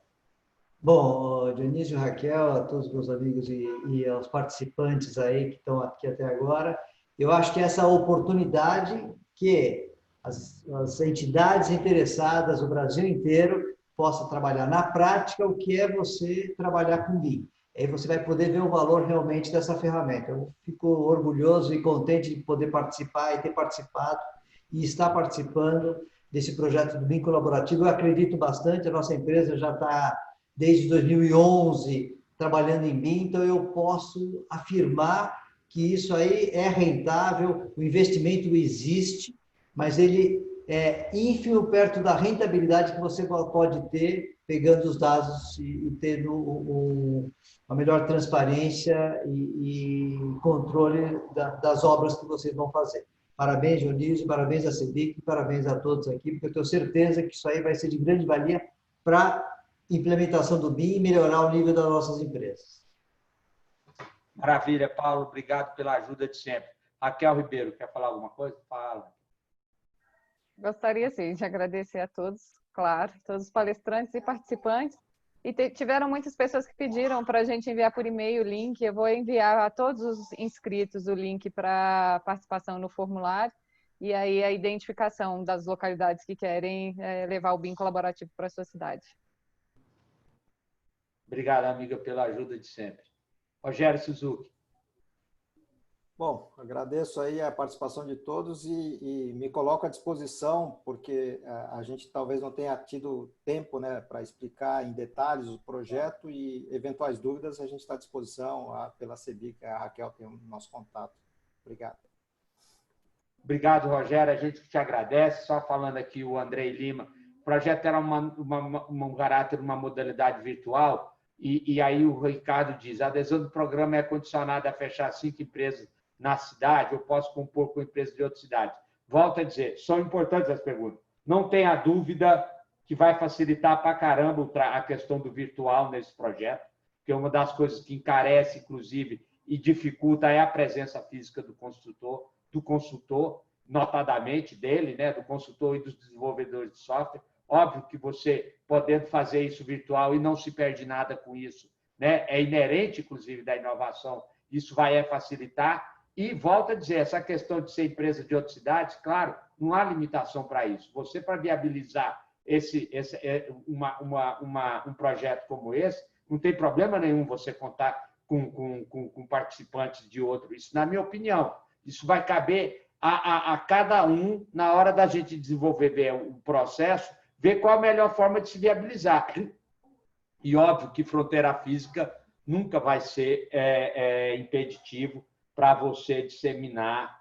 Bom, Dionísio, Raquel, a todos os meus amigos e aos participantes aí que estão aqui até agora, eu acho que essa oportunidade que as entidades interessadas, o Brasil inteiro, possam trabalhar na prática o que é você trabalhar com BIM. Aí você vai poder ver o valor realmente dessa ferramenta. Eu fico orgulhoso e contente de poder participar e ter participado e estar participando desse projeto do BIM colaborativo. Eu acredito bastante, a nossa empresa já está desde 2011 trabalhando em BIM, então eu posso afirmar que isso aí é rentável, o investimento existe, mas ele é ínfimo perto da rentabilidade que você pode ter pegando os dados e tendo uma melhor transparência e controle das obras que vocês vão fazer. Parabéns, Dionísio, parabéns à CEBIC, parabéns a todos aqui, porque eu tenho certeza que isso aí vai ser de grande valia para implementação do BIM e melhorar o nível das nossas empresas. Maravilha, Paulo. Obrigado pela ajuda de sempre. Raquel Ribeiro, quer falar alguma coisa? Fala. Gostaria, sim, de agradecer a todos, claro, todos os palestrantes e participantes. E tiveram muitas pessoas que pediram para a gente enviar por e-mail o link. Eu vou enviar a todos os inscritos o link para participação no formulário. e aí a identificação das localidades que querem levar o BIM colaborativo para a sua cidade. Obrigado, amiga, pela ajuda de sempre. Rogério Suzuki. Bom, agradeço aí a participação de todos e me coloco à disposição, porque a gente talvez não tenha tido tempo, né, para explicar em detalhes o projeto e eventuais dúvidas a gente está à disposição pela CEBIC, a Raquel tem o nosso contato. Obrigado. Obrigado, Rogério. A gente te agradece. Só falando aqui o Andrei Lima. O projeto era um caráter, uma modalidade virtual, e aí o Ricardo diz, a adesão do programa é condicionada a fechar 5 empresas na cidade, eu posso compor com empresas de outra cidade. Volto a dizer, são importantes as perguntas. Não tenha dúvida que vai facilitar para caramba a questão do virtual nesse projeto, que é uma das coisas que encarece, inclusive, e dificulta é a presença física do consultor, notadamente dele, né, do consultor e dos desenvolvedores de software. Óbvio que você, podendo fazer isso virtual e não se perde nada com isso, né, é inerente, inclusive, da inovação, isso vai facilitar. E, volto a dizer, essa questão de ser empresa de outras cidades, claro, não há limitação para isso. Você, para viabilizar um projeto como esse, não tem problema nenhum você contar com participantes de outro. Isso, na minha opinião, isso vai caber a cada um, na hora da gente desenvolver o processo, ver qual a melhor forma de se viabilizar. E, óbvio, que fronteira física nunca vai ser impeditivo para você disseminar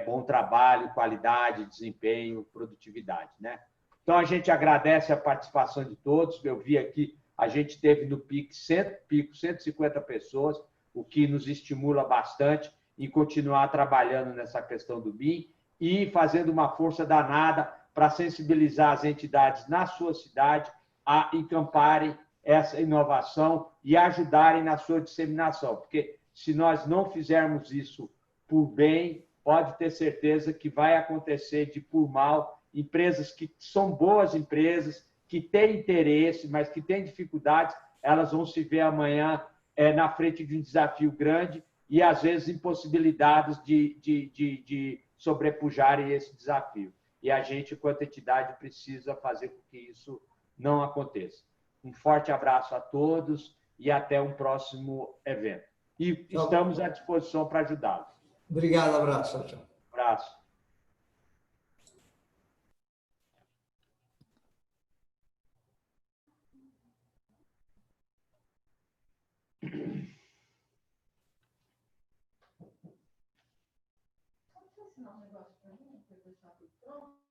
bom trabalho, qualidade, desempenho, produtividade, né? Então, a gente agradece a participação de todos. Eu vi aqui, a gente teve no pico 150 pessoas, o que nos estimula bastante em continuar trabalhando nessa questão do BIM e fazendo uma força danada para sensibilizar as entidades na sua cidade a encamparem essa inovação e ajudarem na sua disseminação, porque se nós não fizermos isso por bem, pode ter certeza que vai acontecer de por mal. Empresas que são boas empresas, que têm interesse, mas que têm dificuldades, elas vão se ver amanhã na frente de um desafio grande e, às vezes, impossibilitadas de sobrepujarem esse desafio. E a gente, enquanto entidade, precisa fazer com que isso não aconteça. Um forte abraço a todos e até um próximo evento. E estamos à disposição para ajudá-los. Obrigado, abraço. Tchau. Abraço. Pode assinar um negócio para mim, para eu deixar tudo pronto?